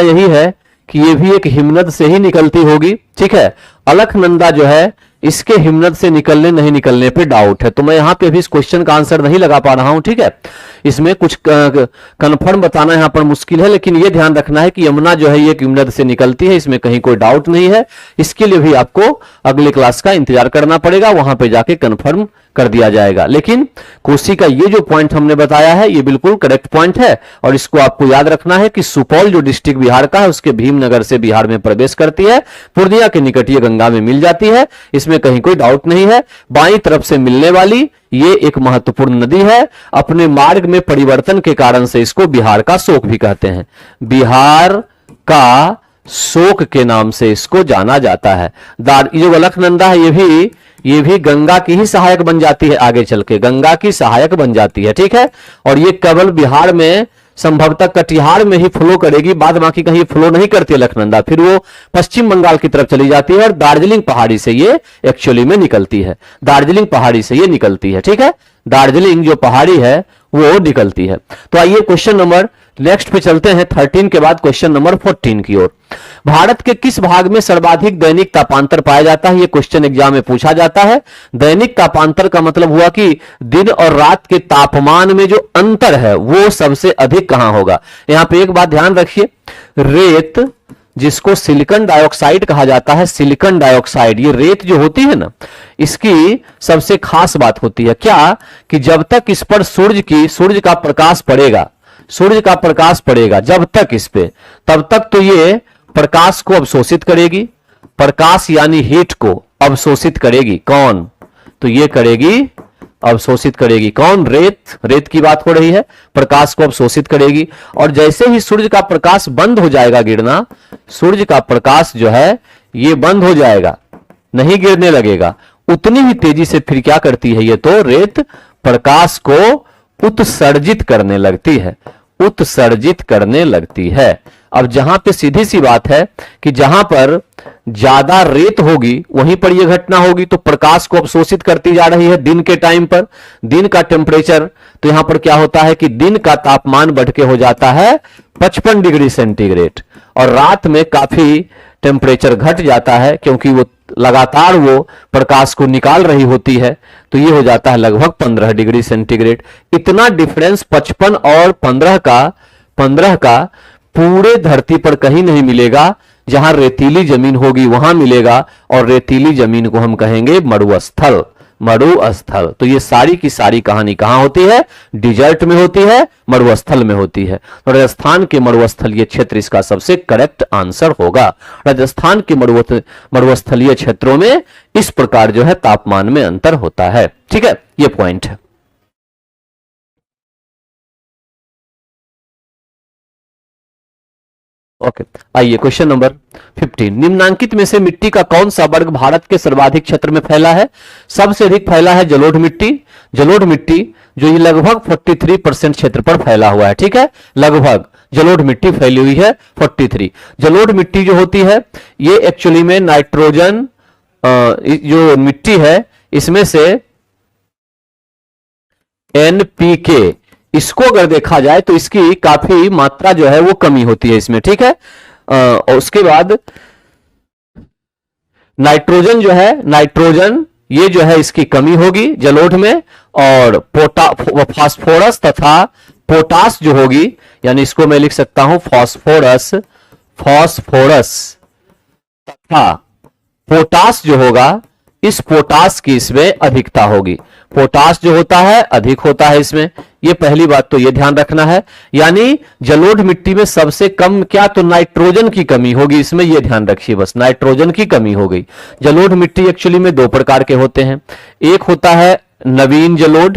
यही है कि ये भी एक हिमनद से ही निकलती होगी। ठीक है, अलकनंदा जो है इसके हिमनद से निकलने नहीं निकलने पे डाउट है, तो मैं यहां पे भी इस क्वेश्चन का आंसर नहीं लगा पा रहा हूं। ठीक है, इसमें कुछ कंफर्म बताना यहां पर मुश्किल है, लेकिन यह ध्यान रखना है कि यमुना जो है ये हिमनद से निकलती है, इसमें कहीं कोई डाउट नहीं है। इसके लिए भी आपको अगले क्लास का इंतजार करना पड़ेगा, वहां पे जाके कंफर्म कर दिया जाएगा। लेकिन कोसी का ये जो पॉइंट हमने बताया है ये बिल्कुल करेक्ट पॉइंट है, और इसको आपको याद रखना है कि सुपौल जो डिस्ट्रिक्ट बिहार का है उसके भीमनगर से बिहार में प्रवेश करती है, पूर्णिया के निकट ये गंगा में मिल जाती है, इसमें कहीं कोई डाउट नहीं है। बाईं तरफ से मिलने वाली ये एक महत्वपूर्ण नदी है, अपने मार्ग में परिवर्तन के कारण से इसको बिहार का शोक भी कहते हैं, बिहार का शोक के नाम से इसको जाना जाता है। ये जो अलकनंदा है ये भी गंगा की ही सहायक बन जाती है, आगे चल के गंगा की सहायक बन जाती है। ठीक है, और ये केवल बिहार में संभवतः कटिहार में ही फ्लो करेगी, बाद बाकी कहीं फ्लो नहीं करती अलकनंदा, फिर वो पश्चिम बंगाल की तरफ चली जाती है और दार्जिलिंग पहाड़ी से ये एक्चुअली में निकलती है, दार्जिलिंग पहाड़ी से ये निकलती है। ठीक है, दार्जिलिंग जो पहाड़ी है वो निकलती है। तो आइए क्वेश्चन नंबर नेक्स्ट पे चलते हैं, 13 के बाद क्वेश्चन नंबर 14 की ओर। भारत के किस भाग में सर्वाधिक दैनिक तापांतर पाया जाता है, यह क्वेश्चन एग्जाम में पूछा जाता है। दैनिक तापांतर का मतलब हुआ कि दिन और रात के तापमान में जो अंतर है वो सबसे अधिक कहां होगा। यहां पे एक बात ध्यान रखिए, रेत जिसको सिलिकॉन डाइऑक्साइड कहा जाता है, सिलिकॉन डाइऑक्साइड, ये रेत जो होती है ना, इसकी सबसे खास बात होती है क्या कि जब तक इस पर सूर्य का प्रकाश पड़ेगा, जब तक इस पे, तब तक तो ये प्रकाश को अवशोषित करेगी, प्रकाश यानी हीट को अवशोषित करेगी। कौन? तो ये करेगी, अवशोषित करेगी। कौन? रेत की बात हो रही है, प्रकाश को अवशोषित करेगी। और जैसे ही सूर्य का प्रकाश बंद हो जाएगा गिरना, सूर्य का प्रकाश जो है ये बंद हो जाएगा, नहीं गिरने लगेगा, उतनी ही तेजी से फिर क्या करती है ये, तो रेत प्रकाश को उत्सर्जित करने लगती है। अब जहां पे सीधी सी बात है कि जहां पर ज्यादा रेत होगी वहीं पर यह घटना होगी, तो प्रकाश को अवशोषित करती जा रही है दिन के टाइम पर। दिन का टेम्परेचर, तो यहां पर क्या होता है कि दिन का तापमान बढ़ के हो जाता है 55 डिग्री सेंटीग्रेड, और रात में काफी टेम्परेचर घट जाता है क्योंकि वो लगातार वो प्रकाश को निकाल रही होती है, तो ये हो जाता है लगभग 15 डिग्री सेंटीग्रेड। इतना डिफरेंस 55 और 15 का पूरे धरती पर कहीं नहीं मिलेगा, जहां रेतीली जमीन होगी वहां मिलेगा, और रेतीली जमीन को हम कहेंगे मरुस्थल। तो ये सारी की सारी कहानी कहां होती है? डिजर्ट में होती है, मरुस्थल में होती है। तो राजस्थान के मरुस्थलीय क्षेत्र इसका सबसे करेक्ट आंसर होगा। राजस्थान के मरुस्थलीय क्षेत्रों में इस प्रकार जो है तापमान में अंतर होता है। ठीक है, ये पॉइंट है। ओके, आइए क्वेश्चन नंबर 15। निम्नांकित में से मिट्टी का कौन सा वर्ग भारत के सर्वाधिक क्षेत्र में फैला है? सबसे अधिक फैला है जलोढ़ मिट्टी। जलोढ़ मिट्टी जो ये लगभग 43% क्षेत्र पर फैला हुआ है। ठीक है, लगभग जलोढ़ मिट्टी फैली हुई है 43। जलोढ़ मिट्टी जो होती है ये एक्चुअली में नाइट्रोजन जो मिट्टी है इसमें से NPK, इसको अगर देखा जाए तो इसकी काफी मात्रा जो है वो कमी होती है इसमें। ठीक है, और उसके बाद नाइट्रोजन जो है, नाइट्रोजन ये जो है इसकी कमी होगी जलोढ़ में, और फास्फोरस तथा पोटास जो होगी, यानी इसको मैं लिख सकता हूं फास्फोरस तथा पोटास जो होगा इस पोटास की इसमें अधिकता होगी। पोटास जो होता है अधिक होता है इसमें, ये पहली बात तो ये ध्यान रखना है। यानी जलोढ़ मिट्टी में सबसे कम क्या, तो नाइट्रोजन की कमी होगी इसमें, ये ध्यान रखिए बस, नाइट्रोजन की कमी हो गई। जलोढ़ मिट्टी एक्चुअली में दो प्रकार के होते हैं, एक होता है नवीन जलोढ़,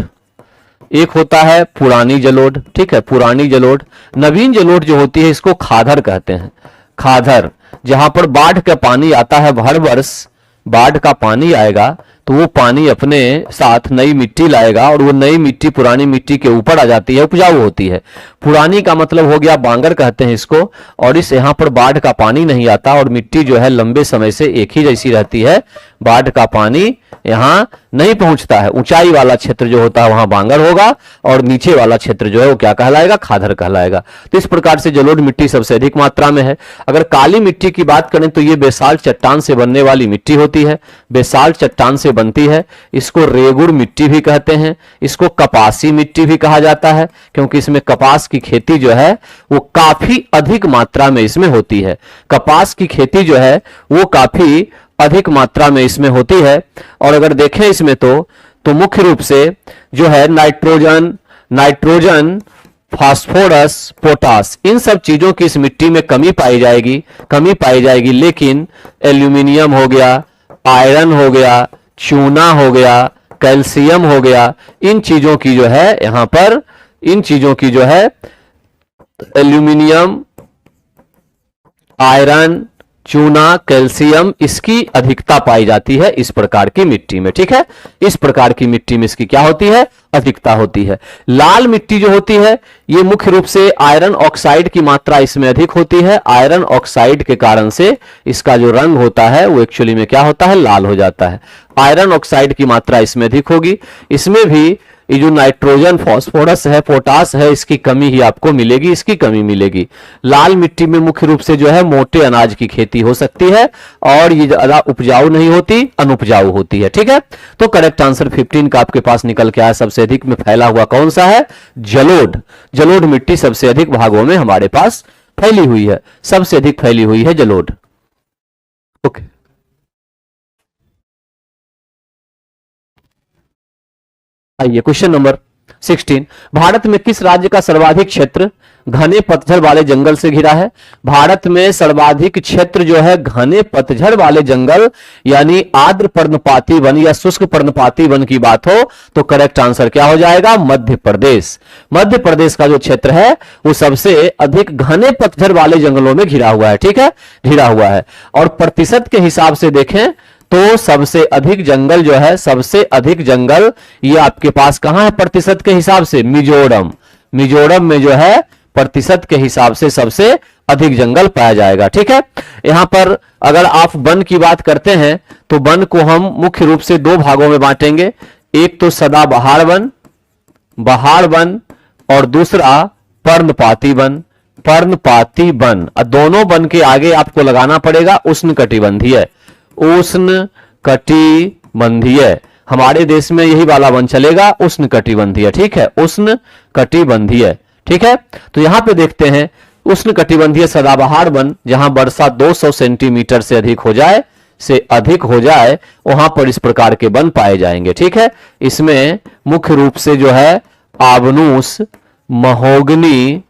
एक होता है पुरानी जलोढ़। ठीक है, पुरानी जलोढ़। नवीन जलोढ़ जो होती है इसको खादर कहते हैं, खादर। जहां पर बाढ़ का पानी आता है, हर वर्ष बाढ़ का पानी आएगा तो वो पानी अपने साथ नई मिट्टी लाएगा और वो नई मिट्टी पुरानी मिट्टी के ऊपर आ जाती है, उपजाऊ होती है। पुरानी का मतलब हो गया बांगर कहते हैं इसको, और इस यहां पर बाढ़ का पानी नहीं आता और मिट्टी जो है लंबे समय से एक ही जैसी रहती है, बाढ़ का पानी यहां नहीं पहुंचता है। ऊंचाई वाला क्षेत्र जो होता है वहां बांगर होगा और नीचे वाला क्षेत्र जो है वो क्या कहलाएगा, खादर कहलाएगा। तो इस प्रकार से जलोढ़ मिट्टी सबसे अधिक मात्रा में है। अगर काली मिट्टी की बात करें तो ये बेसाल्ट चट्टान से बनने वाली मिट्टी होती है, बेसाल्ट चट्टान से बनती है। इसको रेगुड़ मिट्टी भी कहते हैं, इसको कपासी मिट्टी भी कहा जाता है, क्योंकि इसमें कपास की खेती जो है वो काफी अधिक मात्रा में इसमें होती है। कपास की खेती जो है वो काफी अधिक मात्रा में इसमें होती है। और अगर देखें इसमें तो मुख्य रूप से जो है नाइट्रोजन, फास्फोरस, पोटास, इन सब चीजों की इस मिट्टी में कमी पाई जाएगी। लेकिन एल्यूमिनियम हो गया, आयरन हो गया, चूना हो गया, कैल्शियम हो गया, इन चीजों की जो है यहां पर, इन चीजों की जो है एल्यूमिनियम, आयरन, चूना, कैल्शियम, इसकी अधिकता पाई जाती है इस प्रकार की मिट्टी में। ठीक है, इस प्रकार की मिट्टी में इसकी क्या होती है, अधिकता होती है। लाल मिट्टी जो होती है ये मुख्य रूप से आयरन ऑक्साइड की मात्रा इसमें अधिक होती है। आयरन ऑक्साइड के कारण से इसका जो रंग होता है वो एक्चुअली में क्या होता है, लाल हो जाता है। आयरन ऑक्साइड की मात्रा इसमें अधिक होगी। इसमें भी ये जो नाइट्रोजन, फास्फोरस है, पोटास है, इसकी कमी ही आपको मिलेगी, इसकी कमी मिलेगी। लाल मिट्टी में मुख्य रूप से जो है मोटे अनाज की खेती हो सकती है और ये ज्यादा उपजाऊ नहीं होती, अनुपजाऊ होती है। ठीक है, तो करेक्ट आंसर 15 का आपके पास निकल के आया। सबसे अधिक में फैला हुआ कौन सा है, जलोढ़। जलोढ़ मिट्टी सबसे अधिक भागों में हमारे पास फैली हुई है, सबसे अधिक फैली हुई है जलोढ़। ओके, आइए क्वेश्चन नंबर 16। भारत में किस राज्य का सर्वाधिक क्षेत्र घने पतझड़ वाले जंगल से घिरा है? भारत में सर्वाधिक क्षेत्र जो है घने पतझड़ वाले जंगल यानी आर्द्र पर्णपाती वन या शुष्क पर्णपाती वन की बात हो तो करेक्ट आंसर क्या हो जाएगा, मध्य प्रदेश। मध्य प्रदेश का जो क्षेत्र है वो सबसे अधिक घने पतझड़ वाले जंगलों में घिरा हुआ है। ठीक है, घिरा हुआ है। और प्रतिशत के हिसाब से देखें तो सबसे अधिक जंगल जो है, सबसे अधिक जंगल ये आपके पास कहां है प्रतिशत के हिसाब से, मिजोरम। मिजोरम में जो है प्रतिशत के हिसाब से सबसे अधिक जंगल पाया जाएगा। ठीक है, यहां पर अगर आप वन की बात करते हैं तो वन को हम मुख्य रूप से दो भागों में बांटेंगे, एक तो सदाबहार वन, बहार वन, और दूसरा पर्णपाती वन। पर्णपाती वन, दोनों वन के आगे आपको लगाना पड़ेगा उष्णकटिबंधीय। उष्णकटिबंधीय, हमारे देश में यही वाला वन चलेगा, उष्णकटिबंधीय। ठीक है, उष्णकटिबंधीय। ठीक है, तो यहां पे देखते हैं उष्णकटिबंधीय सदाबहार वन, जहां वर्षा 200 सेंटीमीटर से अधिक हो जाए वहां पर इस प्रकार के वन पाए जाएंगे। ठीक है, इसमें मुख्य रूप से जो है आबनूस, महोगनी,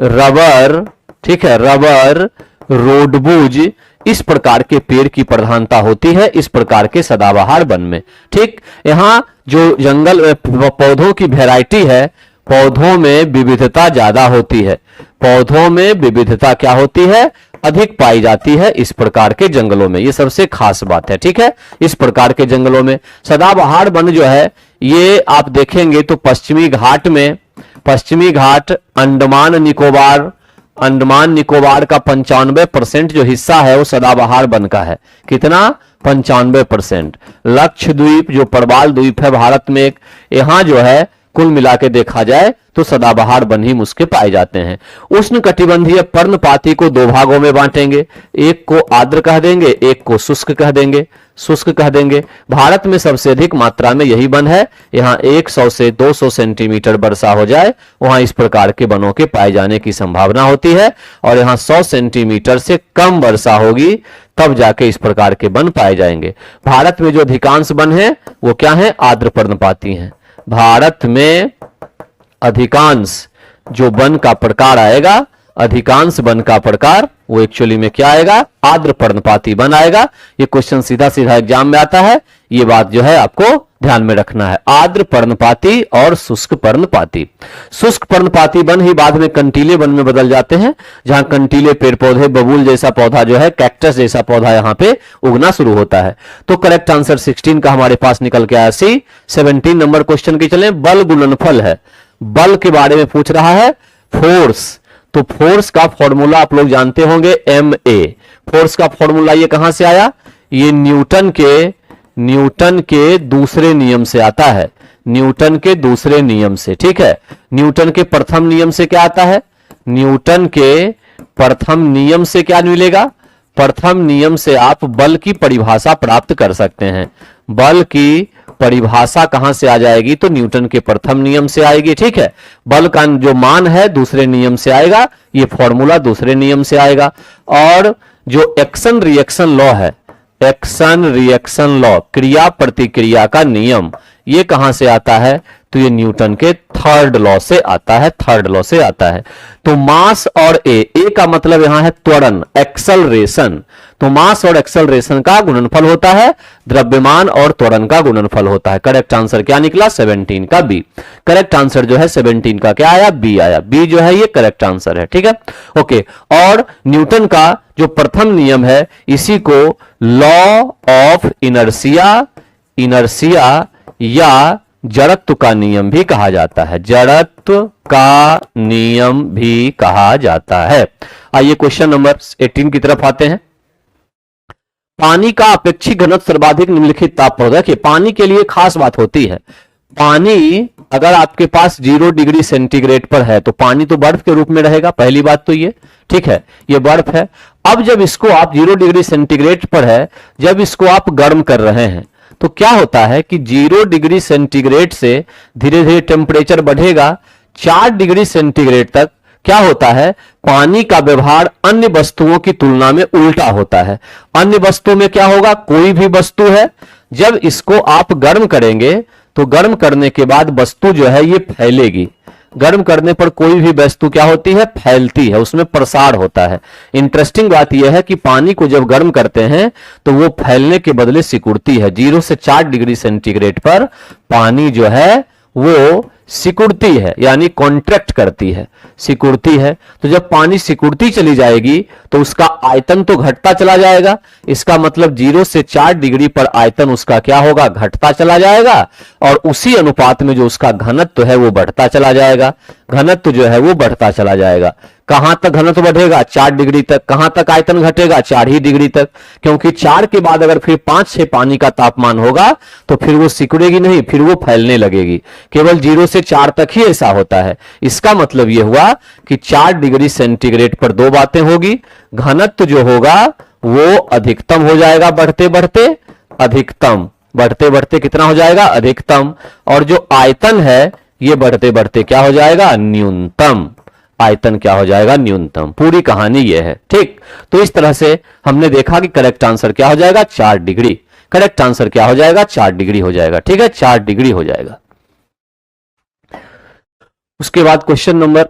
रबर, ठीक है, रबर, रोडबूज, इस प्रकार के पेड़ की प्रधानता होती है इस प्रकार के सदाबहार वन में। ठीक, यहां जो जंगल पौधों की वैरायटी है, पौधों में विविधता ज्यादा होती है, पौधों में विविधता क्या होती है, अधिक पाई जाती है इस प्रकार के जंगलों में। ये सबसे खास बात है। ठीक है, इस प्रकार के जंगलों में सदाबहार वन जो है ये आप देखेंगे तो पश्चिमी घाट में, पश्चिमी घाट, अंडमान निकोबार का 95% जो हिस्सा है वो सदाबहार वन का है। कितना, 95%। लक्षद्वीप जो प्रवाल द्वीप है भारत में एक, यहां जो है कुल मिला के देखा जाए तो सदाबहार वन ही मुस्के पाए जाते हैं। उष्णकटिबंधीय पर्णपाती को दो भागों में बांटेंगे, एक को आर्द्र कह देंगे, एक को शुष्क कह देंगे, शुष्क कह देंगे। भारत में सबसे अधिक मात्रा में यही वन है, यहां 100 से 200 सेंटीमीटर वर्षा हो जाए वहां इस प्रकार के वनों के पाए जाने की संभावना होती है, और यहां 100 सेंटीमीटर से कम वर्षा होगी तब जाके इस प्रकार के वन पाए जाएंगे। भारत में जो अधिकांश वन है वो क्या है, आर्द्र पर्णपाती हैं। भारत में अधिकांश जो वन का प्रकार आएगा, अधिकांश वन का प्रकार वो एक्चुअली में क्या आएगा, आर्द्र पर्णपाती वन आएगा। ये क्वेश्चन सीधा सीधा एग्जाम में आता है, ये बात जो है आपको ध्यान में रखना है। आर्द्र पर्णपाती और शुष्क पर्णपाती। शुष्क पर्णपाती वन ही बाद में कंटीले वन में बदल जाते हैं, जहां कंटीले पेड़ पौधे, बबूल जैसा पौधा जो है, कैक्टस जैसा पौधा यहां पे उगना शुरू होता है। तो करेक्ट आंसर 16 का हमारे पास निकल के आया सी। 17 नंबर क्वेश्चन की चले, बल गुणनफल है, बल के बारे में पूछ रहा है, फोर्स। तो फोर्स का फॉर्मूला आप लोग जानते होंगे, ma। फोर्स का फॉर्मूला ये कहां से आया, ये न्यूटन के दूसरे नियम से आता है, न्यूटन के दूसरे नियम से, ठीक है। न्यूटन के प्रथम नियम से क्या आता है, न्यूटन के प्रथम नियम से क्या मिलेगा, प्रथम नियम से आप बल की परिभाषा प्राप्त कर सकते हैं। बल की परिभाषा कहां से आ जाएगी, तो न्यूटन के प्रथम नियम से आएगी, ठीक है। बल का जो मान है दूसरे नियम से आएगा, ये फॉर्मूला दूसरे नियम से आएगा। और जो एक्शन रिएक्शन लॉ है, एक्शन रिएक्शन लॉ, क्रिया प्रतिक्रिया का नियम, ये कहां से आता है, तो ये न्यूटन के थर्ड लॉ से आता है, थर्ड लॉ से आता है। तो मास और ए का मतलब यहां है त्वरण, एक्सेलरेशन। तो मास और एक्सेलरेशन का गुणनफल होता है, द्रव्यमान और त्वरण का गुणनफल होता है। करेक्ट आंसर क्या निकला, 17 का बी। करेक्ट आंसर जो है 17 का क्या आया, बी आया। बी जो है ये करेक्ट आंसर है, ठीक है, ओके। और न्यूटन का जो प्रथम नियम है, इसी को लॉ ऑफ इनर्शिया, इनर्शिया या जड़त्व का नियम भी कहा जाता है, जड़त्व का नियम भी कहा जाता है। आइए क्वेश्चन नंबर 18 की तरफ आते हैं। पानी का अपेक्षित घनत्व सर्वाधिक निम्नलिखित ताप पर, देखिए पानी के लिए खास बात होती है, पानी अगर आपके पास 0 डिग्री सेंटीग्रेड पर है तो पानी तो बर्फ के रूप में रहेगा, पहली बात तो ये, ठीक है, ये बर्फ है। अब जब इसको आप 0 डिग्री सेंटीग्रेड पर है, जब इसको आप गर्म कर रहे हैं तो क्या होता है कि 0 डिग्री सेंटीग्रेड से धीरे धीरे टेम्परेचर बढ़ेगा 4 डिग्री सेंटीग्रेड तक। क्या होता है, पानी का व्यवहार अन्य वस्तुओं की तुलना में उल्टा होता है। अन्य वस्तु में क्या होगा, कोई भी वस्तु है, जब इसको आप गर्म करेंगे तो गर्म करने के बाद वस्तु जो है ये फैलेगी। गर्म करने पर कोई भी वस्तु क्या होती है, फैलती है, उसमें प्रसार होता है। इंटरेस्टिंग बात यह है कि पानी को जब गर्म करते हैं तो वो फैलने के बदले सिकुड़ती है। 0 से 4 डिग्री सेंटीग्रेड पर पानी जो है वो सिकुड़ती है, यानी कॉन्ट्रैक्ट करती है, सिकुड़ती है। तो जब पानी सिकुड़ती चली जाएगी तो उसका आयतन तो घटता चला जाएगा। इसका मतलब 0 से 4 डिग्री पर आयतन उसका क्या होगा, घटता चला जाएगा, और उसी अनुपात में जो उसका घनत्व है वो बढ़ता चला जाएगा। घनत्व जो है वो बढ़ता चला जाएगा। कहां तक घनत्व बढ़ेगा, 4 डिग्री तक। कहां तक आयतन घटेगा, 4 ही डिग्री तक, क्योंकि 4 के बाद अगर फिर 5-6 पानी का तापमान होगा तो फिर वो सिकुड़ेगी नहीं, फिर वो फैलने लगेगी। केवल 0 से 4 तक ही ऐसा होता है। इसका मतलब यह हुआ कि 4 डिग्री सेंटीग्रेड पर दो बातें होगी, घनत्व जो होगा वो अधिकतम हो जाएगा बढ़ते बढ़ते, अधिकतम बढ़ते बढ़ते कितना हो जाएगा, अधिकतम, और जो आयतन है ये बढ़ते बढ़ते क्या हो जाएगा, न्यूनतम। आयतन क्या हो जाएगा, न्यूनतम। पूरी कहानी यह है, ठीक। तो इस तरह से हमने देखा कि करेक्ट आंसर क्या हो जाएगा, 4 डिग्री। करेक्ट आंसर क्या हो जाएगा, 4 डिग्री हो जाएगा, ठीक है, 4 डिग्री हो जाएगा। उसके बाद क्वेश्चन नंबर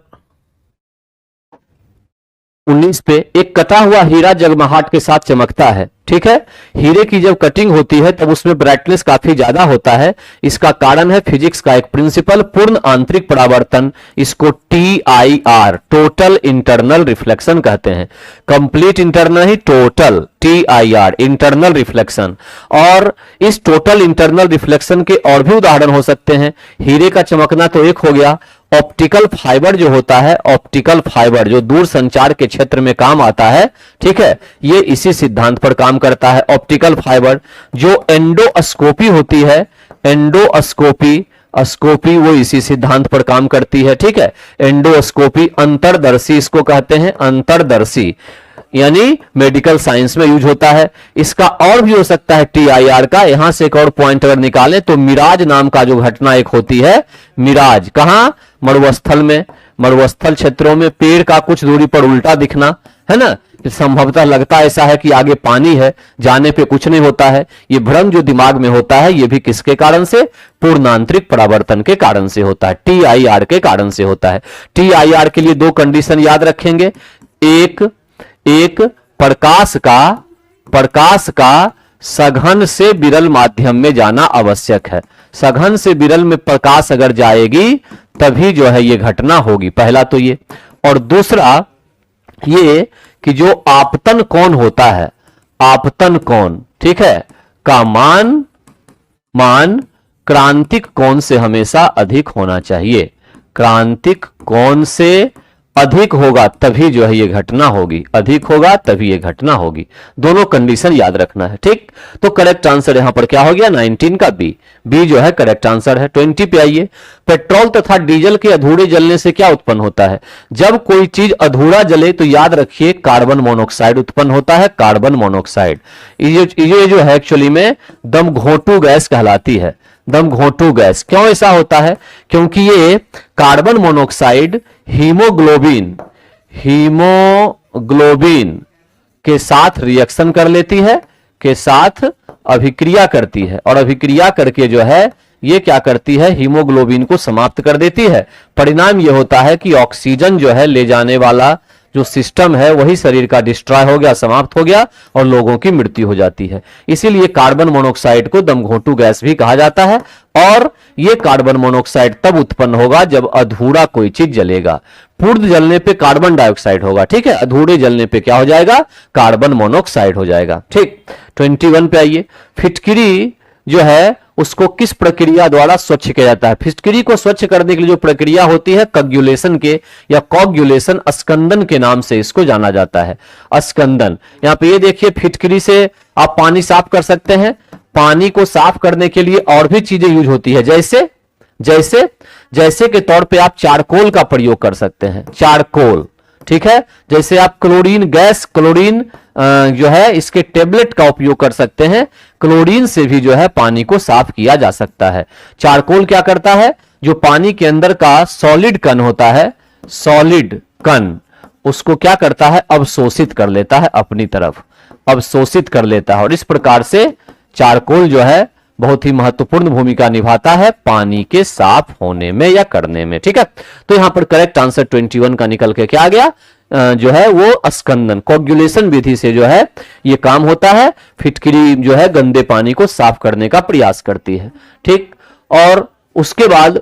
19 पे, एक कटा हुआ हीरा जगमगाहट के साथ चमकता है, ठीक है। हीरे की जब कटिंग होती है तब उसमें ब्राइटनेस काफी ज्यादा होता है। इसका कारण है फिजिक्स का एक प्रिंसिपल, पूर्ण आंतरिक परावर्तन। इसको TIR, टोटल इंटरनल रिफ्लेक्शन कहते हैं। कंप्लीट इंटरनल ही, टोटल, TIR, इंटरनल रिफ्लेक्शन। और इस टोटल इंटरनल रिफ्लेक्शन के और भी उदाहरण हो सकते हैं। हीरे का चमकना तो एक हो गया, ऑप्टिकल फाइबर जो होता है, ऑप्टिकल फाइबर जो दूर संचार के क्षेत्र में काम आता है, ठीक है, ये इसी सिद्धांत पर काम करता है। ऑप्टिकल फाइबर जो एंडोस्कोपी होती है, एंडोस्कोपी स्कोपी वो इसी सिद्धांत पर काम करती है, ठीक है। एंडोस्कोपी अंतर्दर्शी इसको कहते हैं, अंतर्दर्शी यानी मेडिकल साइंस में यूज होता है। इसका और भी हो सकता है TIR का। यहां से एक और पॉइंट अगर निकालें तो मिराज नाम का जो घटना एक होती है, मिराज कहां, मरुस्थल में, मरुस्थल क्षेत्रों में पेड़ का कुछ दूरी पर उल्टा दिखना, है ना, संभवतः लगता ऐसा है कि आगे पानी है, जाने पे कुछ नहीं होता है। ये भ्रम जो दिमाग में होता है ये भी किसके कारण से, पूर्णांतरिक परावर्तन के कारण से होता है, TIR के कारण से होता है। TIR के लिए दो कंडीशन याद रखेंगे, एक प्रकाश का सघन से विरल माध्यम में जाना आवश्यक है। सघन से विरल में प्रकाश अगर जाएगी तभी जो है ये घटना होगी, पहला तो ये। और दूसरा ये कि जो आपतन कोण होता है, आपतन कोण, ठीक है, का मान क्रांतिक कोण से हमेशा अधिक होना चाहिए। क्रांतिक कोण से अधिक होगा तभी जो है ये घटना होगी, अधिक होगा तभी ये घटना होगी। दोनों कंडीशन याद रखना है, ठीक। तो करेक्ट आंसर यहां पर क्या हो गया, 19 का बी जो है करेक्ट आंसर है। 20 पे आइए। पेट्रोल तथा डीजल के अधूरे जलने से क्या उत्पन्न होता है? जब कोई चीज अधूरा जले तो याद रखिए कार्बन मोनोऑक्साइड उत्पन्न होता है, कार्बन मोनोऑक्साइड। ये जो है एक्चुअली में दम घोंटू गैस कहलाती है, दम घोंटू गैस। क्यों ऐसा होता है? क्योंकि ये कार्बन मोनोऑक्साइड हीमोग्लोबिन के साथ रिएक्शन कर लेती है, के साथ अभिक्रिया करती है, और अभिक्रिया करके जो है ये क्या करती है, हीमोग्लोबिन को समाप्त कर देती है। परिणाम ये होता है कि ऑक्सीजन जो है ले जाने वाला जो सिस्टम है वही शरीर का डिस्ट्रॉय हो गया, समाप्त हो गया, और लोगों की मृत्यु हो जाती है। इसीलिए कार्बन मोनोऑक्साइड को दमघोंटू गैस भी कहा जाता है। और यह कार्बन मोनोऑक्साइड तब उत्पन्न होगा जब अधूरा कोई चीज जलेगा। पूर्ण जलने पे कार्बन डाइऑक्साइड होगा, ठीक है, अधूरे जलने पे क्या हो जाएगा, कार्बन मोनोऑक्साइड हो जाएगा, ठीक। 21 पे आइए। फिटकिरी जो है उसको किस प्रक्रिया द्वारा स्वच्छ किया जाता है? फिटकिरी को स्वच्छ करने के लिए जो प्रक्रिया होती है कग्युलेशन के या कॉग्युलेशन, अस्कंदन के नाम से इसको जाना जाता है, अस्कंदन। यहां पे ये देखिए फिटकिरी से आप पानी साफ कर सकते हैं। पानी को साफ करने के लिए और भी चीजें यूज होती है, जैसे के तौर पे आप चारकोल का प्रयोग कर सकते हैं, चारकोल, ठीक है। जैसे आप क्लोरीन गैस, क्लोरीन जो है इसके टेबलेट का उपयोग कर सकते हैं। क्लोरीन से भी जो है पानी को साफ किया जा सकता है। चारकोल क्या करता है, जो पानी के अंदर का सॉलिड कण होता है, सॉलिड कण, उसको क्या करता है, अवशोषित कर लेता है अपनी तरफ, अवशोषित कर लेता है। और इस प्रकार से चारकोल जो है बहुत ही महत्वपूर्ण भूमिका निभाता है पानी के साफ होने में या करने में, ठीक है। तो यहां पर करेक्ट आंसर 21 का निकल के क्या आ गया, जो है वो अस्कंदन, कोगुलेशन विधि से जो है ये काम होता है। फिटकिरी जो है गंदे पानी को साफ करने का प्रयास करती है, ठीक। और उसके बाद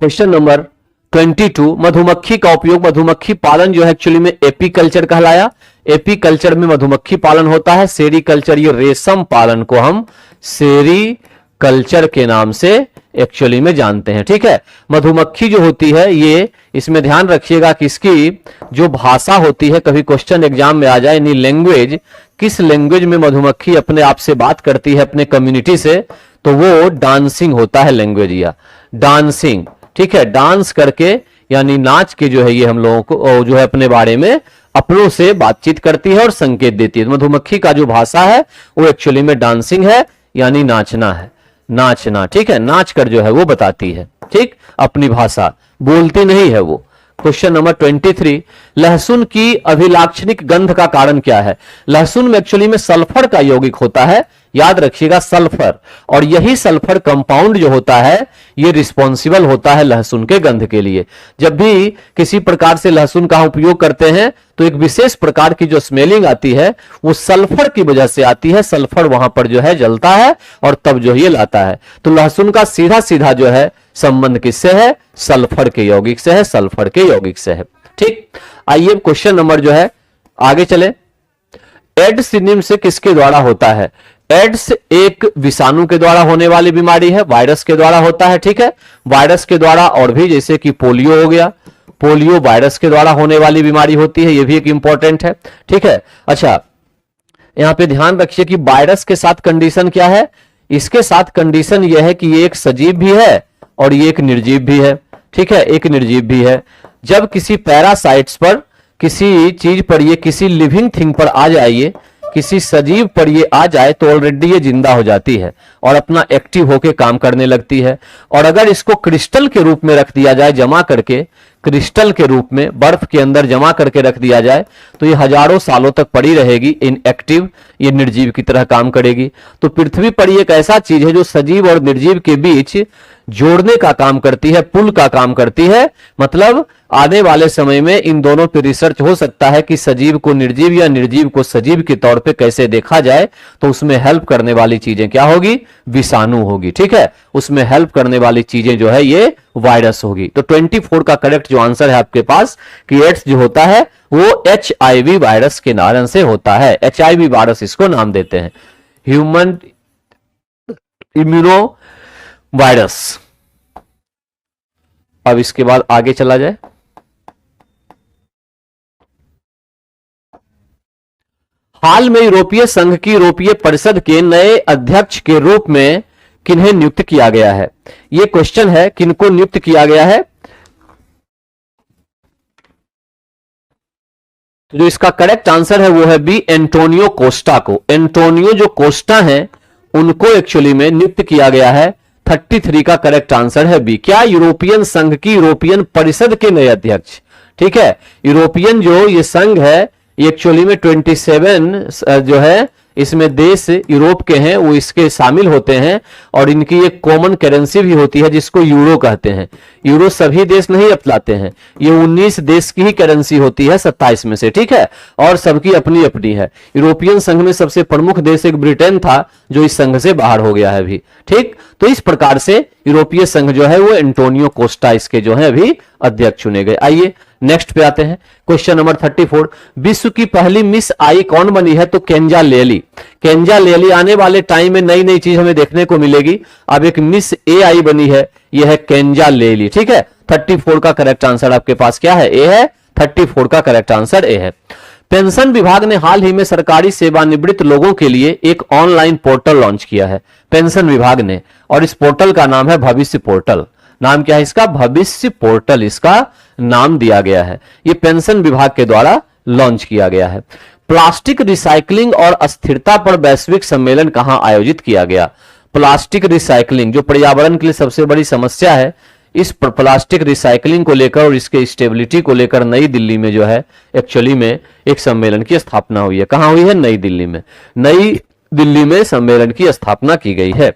क्वेश्चन नंबर 22, मधुमक्खी का उपयोग, मधुमक्खी पालन जो है एक्चुअली में एपीकल्चर कहलाया। एपीकल्चर में मधुमक्खी पालन होता है। सेरीकल्चर, ये रेशम पालन को हम सेरीकल्चर के नाम से एक्चुअली में जानते हैं, ठीक है। मधुमक्खी जो होती है ये, इसमें ध्यान रखिएगा कि इसकी जो भाषा होती है, कभी क्वेश्चन एग्जाम में आ जाए, यानी लैंग्वेज, किस लैंग्वेज में मधुमक्खी अपने आप से बात करती है अपने कम्युनिटी से, तो वो डांसिंग होता है लैंग्वेज, या डांसिंग, ठीक है। डांस करके यानी नाच के जो है ये हम लोगों को जो है अपने बारे में अपनों से बातचीत करती है और संकेत देती है। मधुमक्खी का जो भाषा है वो एक्चुअली में डांसिंग है, यानी नाचना है, नाचना, ठीक है। नाच कर जो है वो बताती है, ठीक, अपनी भाषा, बोलती नहीं है वो। क्वेश्चन नंबर 23, लहसुन की अभिलाक्षणिक गंध का कारण क्या है? लहसुन में एक्चुअली में सल्फर का यौगिक होता है, याद रखिएगा सल्फर, और यही सल्फर कंपाउंड जो होता है ये रिस्पॉन्सिबल होता है लहसुन के गंध के लिए। जब भी किसी प्रकार से लहसुन का उपयोग करते हैं तो एक विशेष प्रकार की जो स्मेलिंग आती है वो सल्फर की वजह से आती है। सल्फर वहां पर जो है जलता है और तब जो ये लाता है। तो लहसुन का सीधा सीधा जो है संबंध किससे है? सल्फर के यौगिक से है, सल्फर के यौगिक से है, ठीक। आइए क्वेश्चन नंबर जो है आगे चले। एड्स सिंड्रोम से किसके द्वारा होता है? एड्स एक विषाणु के द्वारा होने वाली बीमारी है, वायरस के द्वारा होता है, ठीक है। वायरस के द्वारा और भी, जैसे कि पोलियो हो गया, पोलियो वायरस के द्वारा होने वाली बीमारी होती है, यह भी एक इंपॉर्टेंट है, ठीक है। अच्छा, यहां पे ध्यान रखिए कि वायरस के साथ कंडीशन क्या है, इसके साथ कंडीशन यह है कि ये एक सजीव भी है और ये एक निर्जीव भी है, ठीक है, एक निर्जीव भी है। जब किसी पैरासाइट्स पर, किसी चीज पर, ये किसी लिविंग थिंग पर आ जाइए, किसी सजीव पर ये आ जाए तो ऑलरेडी ये जिंदा हो जाती है और अपना एक्टिव होके काम करने लगती है। और अगर इसको क्रिस्टल के रूप में रख दिया जाए, जमा करके, क्रिस्टल के रूप में बर्फ के अंदर जमा करके रख दिया जाए, तो ये हजारों सालों तक पड़ी रहेगी इनएक्टिव, ये निर्जीव की तरह काम करेगी। तो पृथ्वी पर एक ऐसा चीज है जो सजीव और निर्जीव के बीच जोड़ने का काम करती है, पुल का काम करती है। मतलब आने वाले समय में इन दोनों पे रिसर्च हो सकता है कि सजीव को निर्जीव या निर्जीव को सजीव के तौर पे कैसे देखा जाए, तो उसमें हेल्प करने वाली चीजें क्या होगी? विषाणु होगी, ठीक है। उसमें हेल्प करने वाली चीजें जो है ये वायरस होगी। तो 24 का करेक्ट जो आंसर है आपके पास कि एड्स जो होता है वो HIV वायरस के कारण से होता है। HIV वायरस इसको नाम देते हैं, ह्यूमन इम्यूनो वायरस। अब इसके बाद आगे चला जाए। हाल में यूरोपीय संघ की यूरोपीय परिषद के नए अध्यक्ष के रूप में किन्हें नियुक्त किया गया है? यह क्वेश्चन है, किनको नियुक्त किया गया है? तो जो इसका करेक्ट आंसर है वो है बी, एंटोनियो कोस्टा को। एंटोनियो जो कोस्टा हैं उनको एक्चुअली में नियुक्त किया गया है। 33 का करेक्ट आंसर है बी। क्या? यूरोपियन संघ की यूरोपियन परिषद के नए अध्यक्ष, ठीक है। यूरोपियन जो ये संघ है एक्चुअली में 27 जो है इसमें देश यूरोप के हैं वो इसके शामिल होते हैं और इनकी एक कॉमन करेंसी भी होती है जिसको यूरो कहते हैं। यूरो सभी देश नहीं अपनाते हैं, ये 19 देश की ही करेंसी होती है 27 में से, ठीक है, और सबकी अपनी अपनी है। यूरोपियन संघ में सबसे प्रमुख देश एक ब्रिटेन था जो इस संघ से बाहर हो गया है अभी, ठीक। तो इस प्रकार से यूरोपीय संघ जो है वो एंटोनियो कोस्टा इसके जो है अभी अध्यक्ष चुने गए। आइए नेक्स्ट पे आते हैं, क्वेश्चन नंबर 34। विश्व की पहली मिस आई कौन बनी है? तो केंजा लेली। केंजा लेली आने वाले टाइम में नई नई चीज हमें देखने को मिलेगी। अब एक मिस ए आई बनी है, यह है केंजा लेली, ठीक है। 34 का करेक्ट आंसर आपके पास क्या है? ए है। 34 का करेक्ट आंसर ए है। पेंशन विभाग ने हाल ही में सरकारी सेवानिवृत्त लोगों के लिए एक ऑनलाइन पोर्टल लॉन्च किया है, पेंशन विभाग ने, और इस पोर्टल का नाम है भविष्य पोर्टल। नाम क्या है इसका? भविष्य पोर्टल इसका नाम दिया गया है। यह पेंशन विभाग के द्वारा लॉन्च किया गया है। प्लास्टिक रिसाइकलिंग और अस्थिरता पर वैश्विक सम्मेलन कहां आयोजित किया गया? प्लास्टिक रिसाइकलिंग जो पर्यावरण के लिए सबसे बड़ी समस्या है, इस प्लास्टिक रिसाइकलिंग को लेकर और इसके स्टेबिलिटी को लेकर नई दिल्ली में जो है एक्चुअली में एक सम्मेलन की स्थापना हुई है। कहां हुई है? नई दिल्ली में। नई दिल्ली में सम्मेलन की स्थापना की गई है।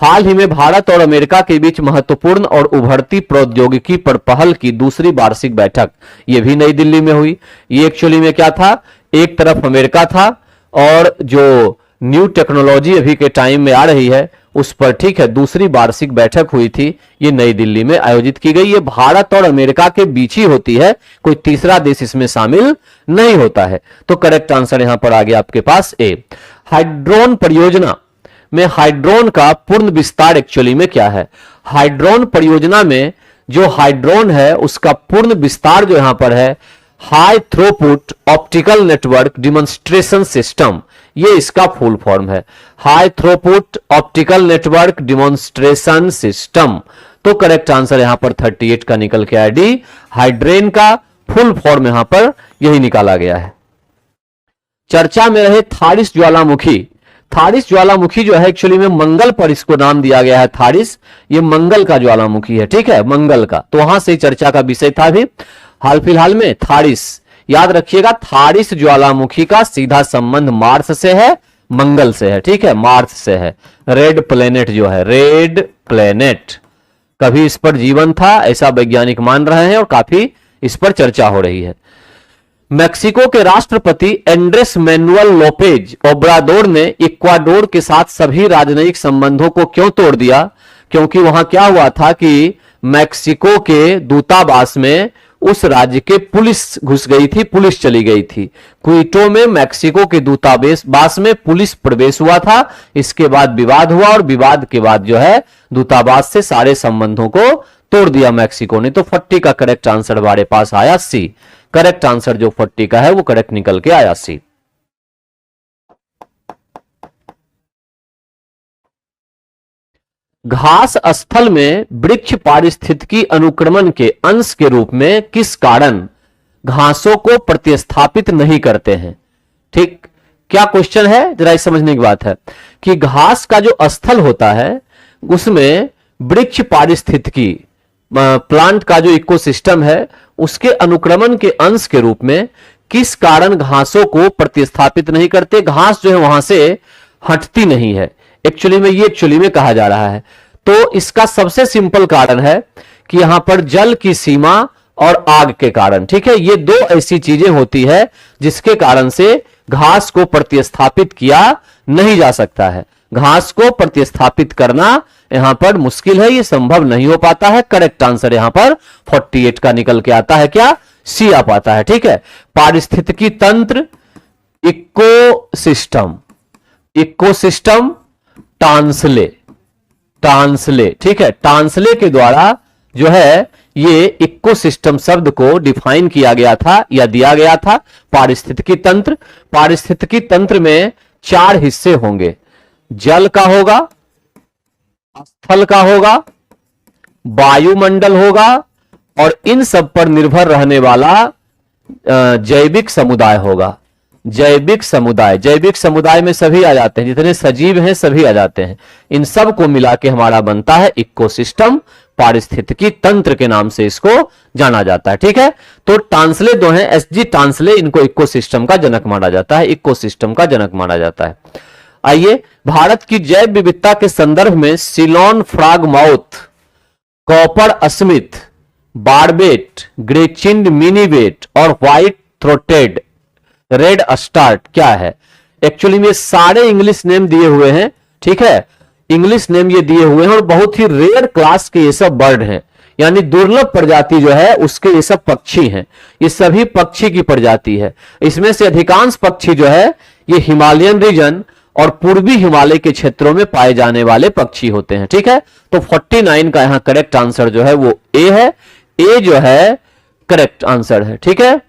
हाल ही में भारत और अमेरिका के बीच महत्वपूर्ण और उभरती प्रौद्योगिकी पर पहल की दूसरी वार्षिक बैठक, यह भी नई दिल्ली में हुई। ये एक्चुअली में क्या था? एक तरफ अमेरिका था और जो न्यू टेक्नोलॉजी अभी के टाइम में आ रही है उस पर, ठीक है, दूसरी वार्षिक बैठक हुई थी, ये नई दिल्ली में आयोजित की गई। ये भारत और अमेरिका के बीच ही होती है, कोई तीसरा देश इसमें शामिल नहीं होता है। तो करेक्ट आंसर यहां पर आ गया आपके पास ए। हाइड्रोन परियोजना में हाइड्रोन का पूर्ण विस्तार एक्चुअली में क्या है? हाइड्रोन परियोजना में जो हाइड्रोन है उसका पूर्ण विस्तार जो यहां पर है, high throughput optical network demonstration system, ये इसका फुल फॉर्म है, high throughput optical network demonstration system. तो करेक्ट आंसर यहां पर 38 का निकल के आया डी। हाइड्रेन का फुल फॉर्म यहां पर यही निकाला गया है। चर्चा में रहे थारिस ज्वालामुखी। थारिस ज्वालामुखी जो है एक्चुअली में मंगल पर इसको नाम दिया गया है थारिस, ये मंगल का ज्वालामुखी है, ठीक है, मंगल का। तो वहां से चर्चा का विषय था भी हाल फिलहाल में थारिस। याद रखिएगा थारिस ज्वालामुखी का सीधा संबंध मार्स से है, मंगल से है, ठीक है, मार्स से है। रेड प्लेनेट जो है, रेड प्लेनेट, कभी इस पर जीवन था ऐसा वैज्ञानिक मान रहे हैं और काफी इस पर चर्चा हो रही है। मेक्सिको के राष्ट्रपति एंड्रेस मैनुअल लोपेज ओब्राडोर ने इक्वाडोर के साथ सभी राजनयिक संबंधों को क्यों तोड़ दिया? क्योंकि वहां क्या हुआ था कि मेक्सिको के दूतावास में उस राज्य के पुलिस घुस गई थी, पुलिस चली गई थी। क्विटो में मेक्सिको के दूतावास में पुलिस प्रवेश हुआ था, इसके बाद विवाद हुआ और विवाद के बाद जो है दूतावास से सारे संबंधों को तोड़ दिया मेक्सिको ने। तो 40 का करेक्ट आंसर हमारे पास आया सी। करेक्ट आंसर जो 40 का है वो करेक्ट निकल के आया सी। घास स्थल में वृक्ष पारिस्थितिकी अनुक्रमण के अंश के रूप में किस कारण घासों को प्रतिस्थापित नहीं करते हैं? ठीक, क्या क्वेश्चन है, जरा इस समझने की बात है कि घास का जो स्थल होता है उसमें वृक्ष पारिस्थितिकी, प्लांट का जो इकोसिस्टम है उसके अनुक्रमण के अंश के रूप में किस कारण घासों को प्रतिस्थापित नहीं करते? घास जो है वहां से हटती नहीं है, एक्चुअली में कहा जा रहा है। तो इसका सबसे सिंपल कारण है कि यहां पर जल की सीमा और आग के कारण, ठीक है, ये दो ऐसी चीजें होती है जिसके कारण से घास को प्रतिस्थापित किया नहीं जा सकता है। घास को प्रतिस्थापित करना यहां पर मुश्किल है, ये संभव नहीं हो पाता है। करेक्ट आंसर यहां पर 48 का निकल के आता है, क्या? सी आ पाता है, ठीक है। पारिस्थितिकी तंत्र, इकोसिस्टम, इकोसिस्टम, टांसले, ठीक है। टांसले के द्वारा जो है ये इकोसिस्टम शब्द को डिफाइन किया गया था या दिया गया था। पारिस्थितिकी तंत्र में 4 हिस्से होंगे, जल का होगा, स्थल का होगा, वायुमंडल होगा और इन सब पर निर्भर रहने वाला जैविक समुदाय होगा। जैविक समुदाय में सभी आ जाते हैं, जितने सजीव हैं सभी आ जाते हैं। इन सब को मिला के हमारा बनता है इकोसिस्टम, पारिस्थितिकी तंत्र के नाम से इसको जाना जाता है, ठीक है। तो टांसले दो हैं, एसजी टांसले, इनको इकोसिस्टम का जनक माना जाता है, इकोसिस्टम का जनक माना जाता है। आइए, भारत की जैव विविधता के संदर्भ में सिलोन फ्रॉगमाउथ, कॉपर अस्मिथ, बारबेट, ग्रेचिंड मिनीबेट और व्हाइट थ्रोटेड रेड स्टार्ट क्या है? एक्चुअली में सारे इंग्लिश नेम दिए हुए हैं, ठीक है, इंग्लिश नेम ये दिए हुए हैं और बहुत ही रेयर क्लास के ये सब बर्ड हैं, यानी दुर्लभ प्रजाति जो है उसके ये सब पक्षी हैं। ये सभी पक्षी की प्रजाति है। इसमें से अधिकांश पक्षी जो है ये हिमालयन रीजन और पूर्वी हिमालय के क्षेत्रों में पाए जाने वाले पक्षी होते हैं, ठीक है। तो 49 का यहां करेक्ट आंसर जो है वो ए है। ए जो है करेक्ट आंसर है, ठीक है।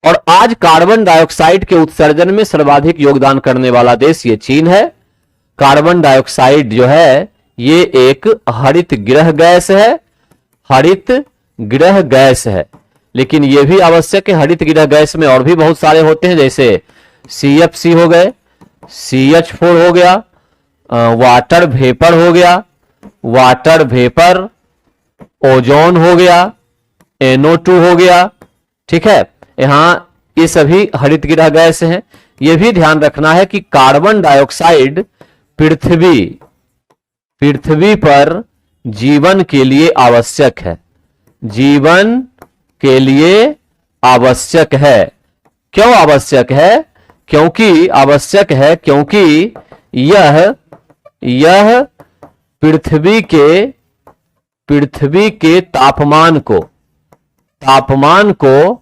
और आज कार्बन डाइऑक्साइड के उत्सर्जन में सर्वाधिक योगदान करने वाला देश ये चीन है। कार्बन डाइऑक्साइड जो है ये एक हरित गृह गैस है, हरित गृह गैस है, लेकिन यह भी आवश्यक है। हरित गृह गैस में और भी बहुत सारे होते हैं, जैसे CFC हो गए, CH4 हो गया, वाटर वेपर हो गया, वाटर वेपर, ओजोन हो गया, NO2 हो गया, ठीक है। यहां ये सभी हरित गृह गैस हैं। यह भी ध्यान रखना है कि कार्बन डाइऑक्साइड पृथ्वी पर जीवन के लिए आवश्यक है, जीवन के लिए आवश्यक है। क्यों आवश्यक है? क्योंकि आवश्यक है क्योंकि यह पृथ्वी के तापमान को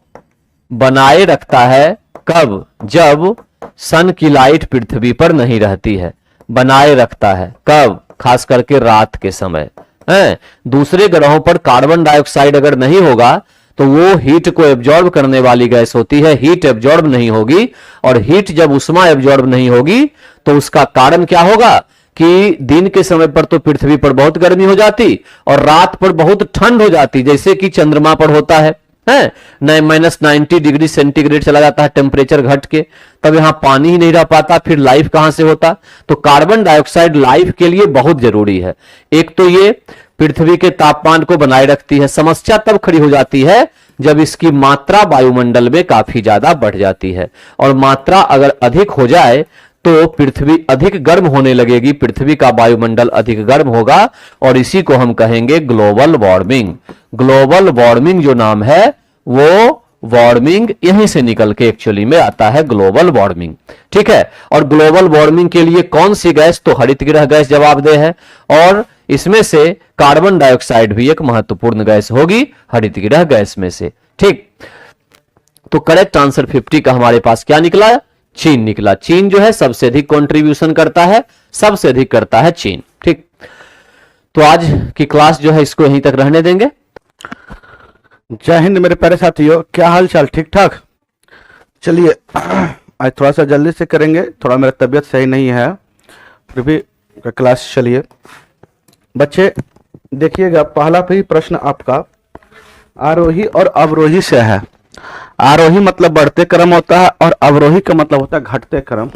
बनाए रखता है। कब? जब सन की लाइट पृथ्वी पर नहीं रहती है, बनाए रखता है। कब? खास करके रात के समय है। दूसरे ग्रहों पर कार्बन डाइऑक्साइड अगर नहीं होगा तो वो हीट को एब्जॉर्ब करने वाली गैस होती है, हीट एब्जॉर्ब नहीं होगी, और हीट जब उष्मा एब्जॉर्ब नहीं होगी तो उसका कारण क्या होगा कि दिन के समय पर तो पृथ्वी पर बहुत गर्मी हो जाती और रात पर बहुत ठंड हो जाती, जैसे कि चंद्रमा पर होता है -90 डिग्री सेंटीग्रेड चला जाता है टेम्परेचर घट के, तब यहां पानी ही नहीं रह पाता, फिर लाइफ कहां से होता? तो कार्बन डाइऑक्साइड लाइफ के लिए बहुत जरूरी है। एक तो ये पृथ्वी के तापमान को बनाए रखती है। समस्या तब खड़ी हो जाती है जब इसकी मात्रा वायुमंडल में काफी ज्यादा बढ़ जाती है, और मात्रा अगर अधिक हो जाए तो पृथ्वी अधिक गर्म होने लगेगी, पृथ्वी का वायुमंडल अधिक गर्म होगा, और इसी को हम कहेंगे ग्लोबल वार्मिंग। ग्लोबल वार्मिंग जो नाम है वो वार्मिंग यहीं से निकल के एक्चुअली में आता है, ग्लोबल वार्मिंग, ठीक है। और ग्लोबल वार्मिंग के लिए कौन सी गैस? तो हरित गृह गैस जवाबदेह है, और इसमें से कार्बन डाइऑक्साइड भी एक महत्वपूर्ण गैस होगी हरित गृह गैस में से, ठीक। तो करेक्ट आंसर 50 का हमारे पास क्या निकला? चीन निकला। चीन जो है सबसे अधिक कंट्रीब्यूशन करता है, सबसे अधिक करता है चीन, ठीक। तो आज की क्लास जो है इसको यहीं तक रहने देंगे। जय हिंद मेरे प्यारे साथियों, क्या हाल चाल? ठीक ठाक? चलिए आज थोड़ा सा जल्दी से करेंगे, थोड़ा मेरा तबीयत सही नहीं है, फिर भी क्लास चलिए बच्चे, देखिएगा पहला भी प्रश्न आपका आरोही और अवरोही से है। आरोही मतलब बढ़ते क्रम होता है और अवरोही का मतलब होता है घटते क्रम।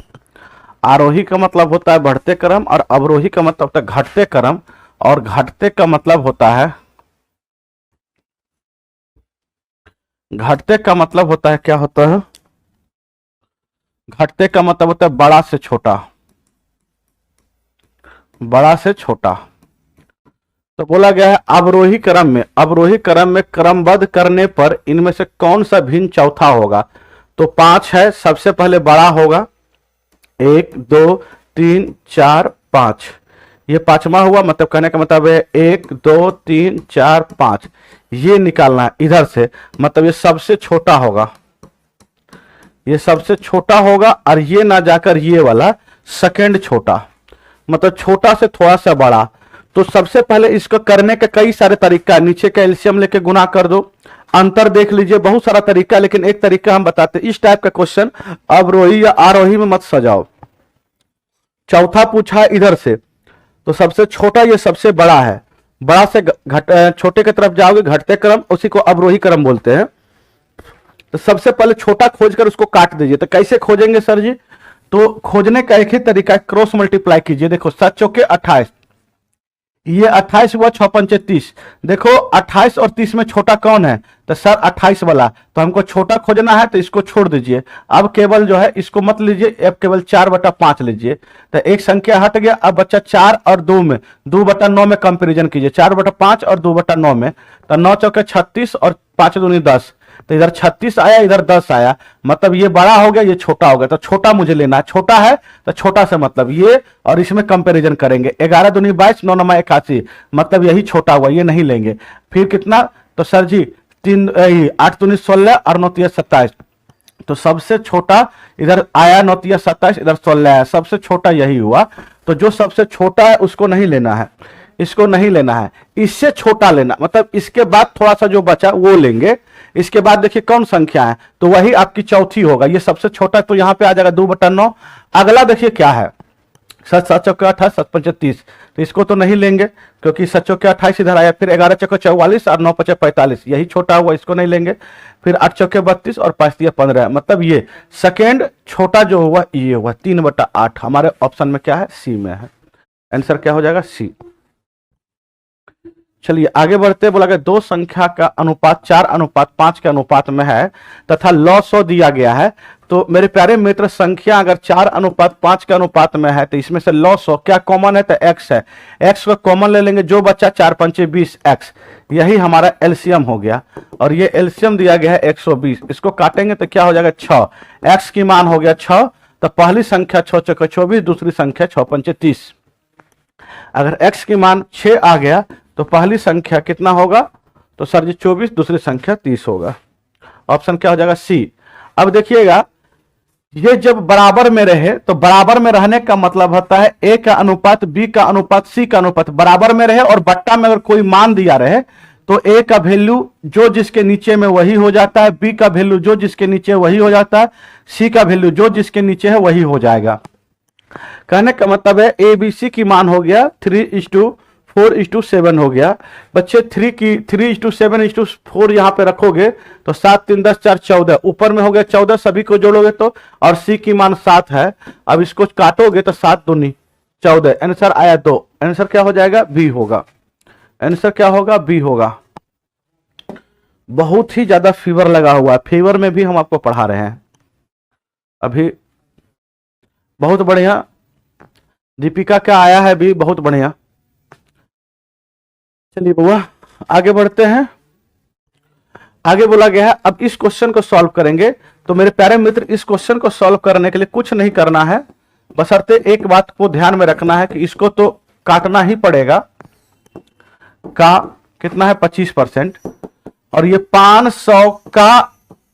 आरोही का मतलब होता है बढ़ते क्रम और अवरोही का मतलब होता है घटते क्रम। और घटते का मतलब होता है, घटते का मतलब होता है, क्या होता है? घटते का मतलब होता है बड़ा से छोटा, बड़ा से छोटा। तो बोला गया है अवरोही क्रम में, अवरोही क्रम में क्रमबद्ध करने पर इनमें से कौन सा भिन्न चौथा होगा? तो 5 है, सबसे पहले बड़ा होगा, 1 2 3 4 5, ये पांचवा हुआ। मतलब कहने का मतलब है 1 2 3 4 5, ये निकालना है इधर से, मतलब ये सबसे छोटा होगा, ये सबसे छोटा होगा। और ये ना जाकर ये वाला सेकंड छोटा, मतलब छोटा से थोड़ा सा बड़ा। तो सबसे पहले इसको करने के कई सारे तरीका, नीचे का एलसीएम लेके गुना कर दो, अंतर देख लीजिए, बहुत सारा तरीका, लेकिन एक तरीका हम बताते हैं। इस टाइप का क्वेश्चन अवरोही या आरोही में मत सजाओ। चौथा पूछा है इधर से, तो सबसे छोटा ये सबसे बड़ा है, बड़ा से छोटे की तरफ जाओगे घटते क्रम, उसी को अवरोही क्रम बोलते हैं। तो सबसे पहले छोटा खोजकर उसको काट दीजिए। तो कैसे खोजेंगे सर जी? तो खोजने का एक ही तरीका है, क्रॉस मल्टीप्लाई कीजिए। देखो 7 चौके 28, ये 28 हुआ, 6 पंचे 30। देखो 28 और 30 में छोटा कौन है? तो सर 28 वाला। तो हमको छोटा खोजना है, तो इसको छोड़ दीजिए। अब केवल जो है इसको मत लीजिए, अब केवल 4/5 लीजिए। तो एक संख्या हट गया। अब बच्चा 4 और 2 में, 2/9 में कंपेरिजन कीजिए, 4/5 और 2/9 में। तो 9 चौके 36 और 5 दूनी 10। तो इधर 36 आया, इधर 10 आया, मतलब ये बड़ा हो गया, ये छोटा हो गया। तो छोटा मुझे लेना है, छोटा है तो छोटा से मतलब ये, और इसमें कंपैरिजन करेंगे। 11 दूनी 22, 9 9 81, मतलब यही छोटा हुआ, ये नहीं लेंगे। फिर कितना? तो सर जी 8 दूनी 16 और 9 तिया 27। तो सबसे छोटा इधर आया 9 तिया 27, इधर 16 आया, सबसे छोटा यही हुआ। तो जो सबसे छोटा है उसको नहीं लेना है, इसको नहीं लेना है, इससे छोटा लेना, मतलब इसके बाद थोड़ा सा जो बचा वो लेंगे। इसके बाद देखिए कौन संख्या है, तो वही आपकी चौथी होगा। ये सबसे छोटा, तो यहां पे आ जाएगा 2/9। अगला देखिए क्या है, 7 7 चौके 28, 7 पंचे 30। तो इसको तो नहीं लेंगे, क्योंकि 7 चौके 28 इधर आया। फिर 11 चौके 44 और 9 पंचे 45, यही छोटा हुआ, इसको नहीं लेंगे। फिर 8 चौके 32 और 5 तिया 15, मतलब ये सेकेंड छोटा जो हुआ ये हुआ 3/8। हमारे ऑप्शन में क्या है? सी में है। आंसर क्या हो जाएगा? सी। चलिए आगे बढ़ते। बोला गया दो संख्या का अनुपात 4:5 के अनुपात में है तथा लॉ 100 दिया गया है। तो मेरे प्यारे मित्र, संख्या अगर 4:5 के अनुपात में है तो इसमें से लॉ 100 क्या कॉमन है? तो एक्स है, एक्स को कॉमन ले लेंगे, जो बच्चा 4 पंचे 20 एक्स, यही हमारा एलसीएम हो गया। और ये एलसीएम दिया गया है 120, इसको काटेंगे तो क्या हो जाएगा? 6। एक्स की मान हो गया 6, तो पहली संख्या 6 चौके 24, दूसरी संख्या 6 पंचे 30। अगर x की मान 6 आ गया तो पहली संख्या कितना होगा? तो सर जी 24, दूसरी संख्या 30 होगा। ऑप्शन क्या हो जाएगा? सी। अब देखिएगा, ये जब बराबर में रहे, तो बराबर में रहने का मतलब होता है ए का अनुपात बी का अनुपात सी का अनुपात बराबर में रहे, और बट्टा में अगर कोई मान दिया रहे तो ए का वैल्यू जो जिसके नीचे में वही हो जाता है, बी का वैल्यू जो जिसके नीचे वही हो जाता है, सी का वैल्यू जो जिसके नीचे है वही हो जाएगा। कहने का मतलब है ए बी सी की मान हो गया 3:4:7 हो गया। बच्चे 3:7:4 यहां पे रखोगे तो 7 3 10 4 14, ऊपर में हो गया 14, सभी को जोड़ोगे तो, और सी की मान 7 है। अब इसको काटोगे तो 7 दूनी 14, आंसर आया 2। आंसर क्या हो जाएगा? बी होगा। आंसर क्या होगा? बी होगा। बहुत ही ज्यादा फीवर लगा हुआ है, फीवर में भी हम आपको पढ़ा रहे हैं अभी। बहुत बढ़िया। दीपिका क्या आया है भी, बहुत बढ़िया। चलिए बुआ आगे बढ़ते हैं। आगे बोला गया है अब इस क्वेश्चन को सॉल्व करेंगे। तो मेरे प्यारे मित्र, इस क्वेश्चन को सॉल्व करने के लिए कुछ नहीं करना है, बशर्ते एक बात को ध्यान में रखना है कि इसको तो काटना ही पड़ेगा। का कितना है? 25%। और ये 500 का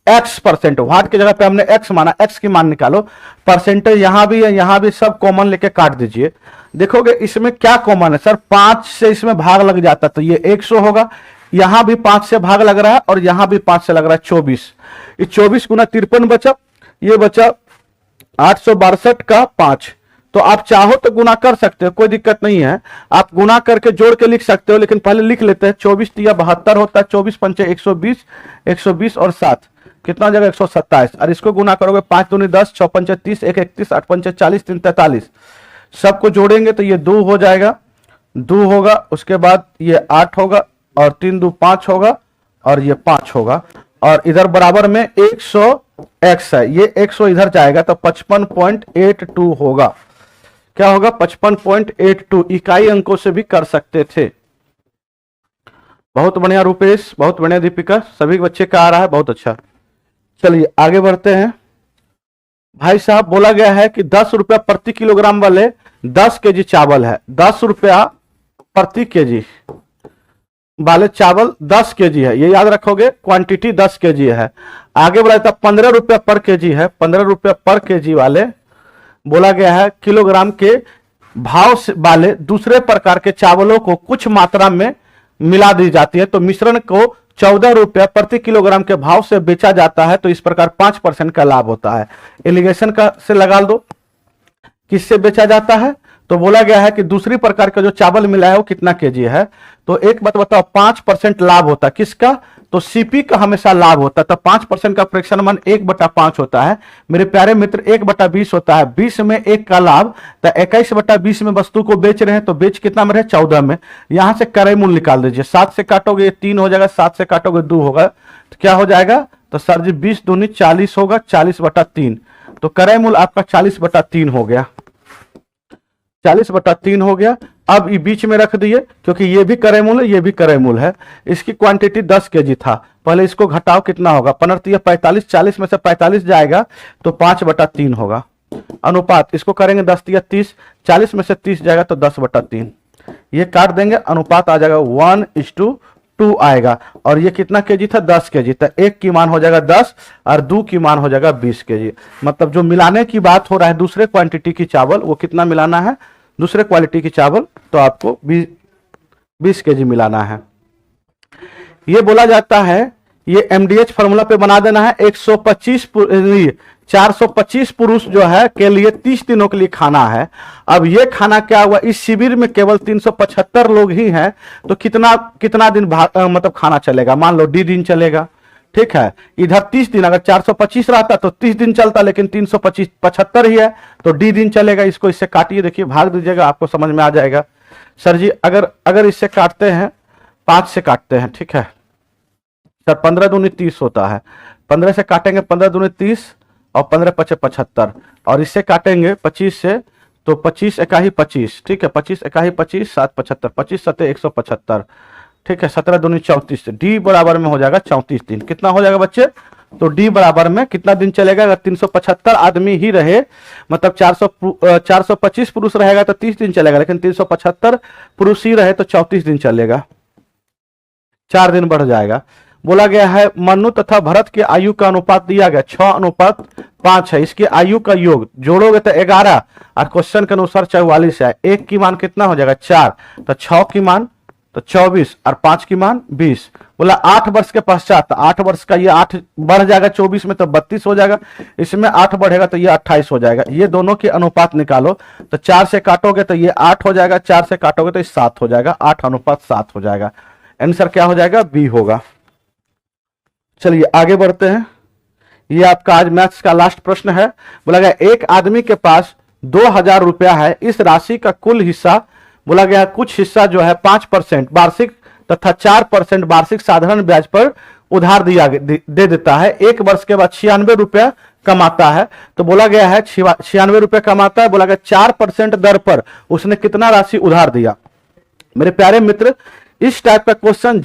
x%, वाट की जगह पे हमने x माना, x की मान निकालो। परसेंटेज यहां भी है, यहां भी, सब कॉमन लेके काट दीजिए। देखोगे इसमें क्या कॉमन है? सर 5 से इसमें भाग लग जाता तो ये 100 होगा। यहां भी 5 से भाग लग रहा है और यहां भी 5 से लग रहा है, 24। ये 24 गुना 53 बचा, ये बचा 862 का 5, तो आप चाहो तो गुना कर सकते हो, कोई दिक्कत नहीं है, आप गुना करके जोड़ के लिख सकते हो, लेकिन पहले लिख लेते हैं। 24 तिया 72 होता है, 24 पंचे 120, 120 और 7 कितना जगह 127, और इसको गुना करोगे 5 दूनी 10, 6 पंचे 30, 1 31, 8 पंचे 40, 3 43, सबको जोड़ेंगे तो ये 2 हो जाएगा, 2 होगा, उसके बाद ये 8 होगा और 3 2 5 होगा और ये 5 होगा, और इधर बराबर में 100x है, ये 100 इधर जाएगा तो 55.82 होगा। क्या होगा? 55.82। इकाई अंकों से भी कर सकते थे। बहुत बढ़िया रुपेश, बहुत बढ़िया दीपिका, सभी बच्चे का आ रहा है, बहुत अच्छा। चलिए आगे बढ़ते हैं। भाई साहब बोला गया है कि 10 रुपया प्रति किलोग्राम वाले 10 केजी चावल है, 10 रुपया प्रति केजी वाले चावल 10 केजी है, ये याद रखोगे, क्वांटिटी 10 केजी है। आगे बढ़ा था 15 रुपया पर केजी है, 15 रुपया पर केजी वाले बोला गया है किलोग्राम के भाव से वाले दूसरे प्रकार के चावलों को कुछ मात्रा में मिला दी जाती है, तो मिश्रण को 14 रुपया प्रति किलोग्राम के भाव से बेचा जाता है, तो इस प्रकार 5% का लाभ होता है। एलिगेशन का से लगा दो, किससे बेचा जाता है? तो बोला गया है कि दूसरी प्रकार का जो चावल मिला है वो कितना केजी है, तो एक बात बताओ, 5% लाभ होता है किसका? तो सीपी का हमेशा लाभ होता है, तो 5% का फ्रैक्शन मान 1/5 होता है। मेरे प्यारे मित्र 1/20 होता है, 20 में 1 का लाभ, तो 21/20 में वस्तु को बेच रहे हैं, तो बेच कितना में रहे? 14 में। यहां से क्रय मूल्य निकाल दीजिए, 7 से काटोगे 3 हो जाएगा, 7 से काटोगे 2 होगा, तो क्या हो जाएगा? तो सर जी 20 दूनी 40 होगा, 40/3, तो क्रय मूल्य आपका 40/3 हो गया, 40/3 हो गया। अब ये बीच में रख दिए, क्योंकि ये भी क्रय मूल्य, ये भी क्रय मूल्य है। इसकी क्वांटिटी 10 केजी था, पहले इसको घटाओ, कितना होगा? 15 45, 40 में से 45 जाएगा तो 5/3 होगा। अनुपात इसको करेंगे 10 तिया 30, 40 में से 30 जाएगा तो 10/3, ये काट देंगे, अनुपात आ जाएगा 1:2 आएगा। और ये कितना केजी था? 10 केजी, तो 1 की मान हो जाएगा 10 और 2 की मान हो जाएगा 20 केजी। मतलब जो मिलाने की बात हो रहा है दूसरे क्वांटिटी की चावल, वो कितना मिलाना है? दूसरे क्वालिटी की चावल तो आपको 20 केजी मिलाना है। ये बोला जाता है, ये एमडीएच फॉर्मूला पे बना देना है। 425 पुरुष जो है के लिए 30 दिनों के लिए खाना है। अब ये खाना क्या हुआ, इस शिविर में केवल 375 लोग ही हैं, तो कितना दिन मतलब खाना चलेगा? मान लो डी दिन चलेगा, ठीक है। इधर 30 दिन, अगर 425 रहता तो 30 दिन चलता, लेकिन 375 ही है तो डी दिन चलेगा। इसको इससे काटिए, देखिए भाग दीजिएगा, आपको समझ में आ जाएगा। सर जी अगर इससे काटते हैं, 5 से काटते हैं, ठीक है सर, 15 दूनी 30 होता है, 15 से काटेंगे 15 दूनी 30 और 15 पचे 75, और इससे काटेंगे 25 से तो 25 एकाही 25, ठीक है, 25 एकाही 25, 7 75, 25 सते 175, ठीक है, 17 दूनी 34, डी बराबर में हो जाएगा 34 दिन। कितना हो जाएगा बच्चे? तो डी बराबर में कितना दिन चलेगा? अगर 375 आदमी ही रहे, मतलब 425 पुरुष रहेगा तो 30 दिन चलेगा, लेकिन 375 पुरुष ही रहे तो 34 दिन चलेगा, 4 दिन बढ़ जाएगा। बोला गया है मनु तथा भरत के आयु का अनुपात दिया गया 6:5 है। इसकी आयु का योग जोड़ोगे तो 11 और क्वेश्चन के अनुसार 44 है। 1 की मान कितना हो जाएगा? 4, तो 6 की मान तो 24 और 5 की मान 20। बोला 8 वर्ष के पश्चात, 8 वर्ष का ये 8 बढ़ जाएगा 24 में तो 32 हो जाएगा, इसमें 8 बढ़ेगा तो ये 28 हो जाएगा। ये दोनों के अनुपात निकालो, तो 4 से काटोगे तो ये 8 हो जाएगा, 4 से काटोगे तो ये 7 हो जाएगा, 8:7 हो जाएगा। आंसर क्या हो जाएगा? बी होगा। चलिए आगे बढ़ते हैं। ये आपका आज मैथ्स का लास्ट प्रश्न है। बोला गया एक आदमी के पास 2000 रुपया है, इस राशि का कुल हिस्सा, बोला गया कुछ हिस्सा जो है 5% वार्षिक तथा 4% वार्षिक साधारण ब्याज पर उधार दे देता है। 1 वर्ष के बाद 96 रुपया कमाता है। तो बोला गया है 96 रुपया कमाता है, बोला गया 4% दर पर उसने कितना राशि उधार दिया? मेरे प्यारे मित्र, इस टाइप का क्वेश्चन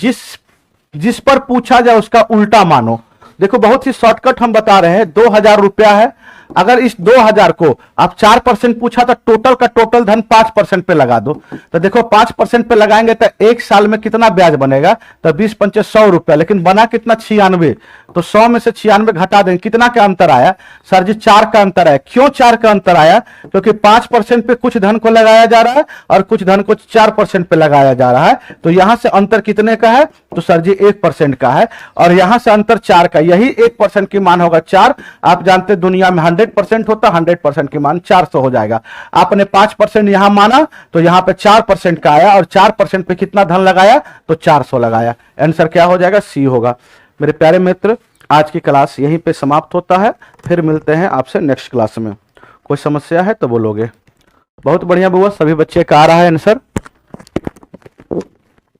जिस पर पूछा जाए उसका उल्टा मानो। देखो बहुत ही शॉर्टकट हम बता रहे हैं। 2000 रुपया है, अगर इस 2000 को आप 4% पूछा तो टोटल का टोटल धन 5% पे लगा दो। तो देखो 5% पे लगाएंगे तो 1 साल में कितना ब्याज बनेगा? तो 20 पंचे 100 रुपया, लेकिन बना कितना? 96। तो 100 में से 96 घटा देंगे, कितना का अंतर आया? सर जी 4 का अंतर आया। क्यों 4 का अंतर आया? क्योंकि 5% पे कुछ धन को लगाया जा रहा है और कुछ धन को 4% पे लगाया जा रहा है। तो यहां से अंतर कितने का है? तो सर जी 1% का है, और यहां से अंतर 4 का। यही 1% की मान होगा 4। आप जानते दुनिया में 100% होता, 100% की मान 400 हो जाएगा। आपने 5% यहां माना तो यहां पे 4% का आया, और 4% पे कितना धन लगाया तो 400 लगाया। आंसर क्या हो जाएगा? सी होगा। मेरे प्यारे मित्र, आज की क्लास यहीं पे समाप्त होता है, फिर मिलते हैं आपसे नेक्स्ट क्लास में। कोई समस्या है तो बोलोगे। बहुत बढ़िया बुआ, सभी बच्चे का आ रहा है आंसर।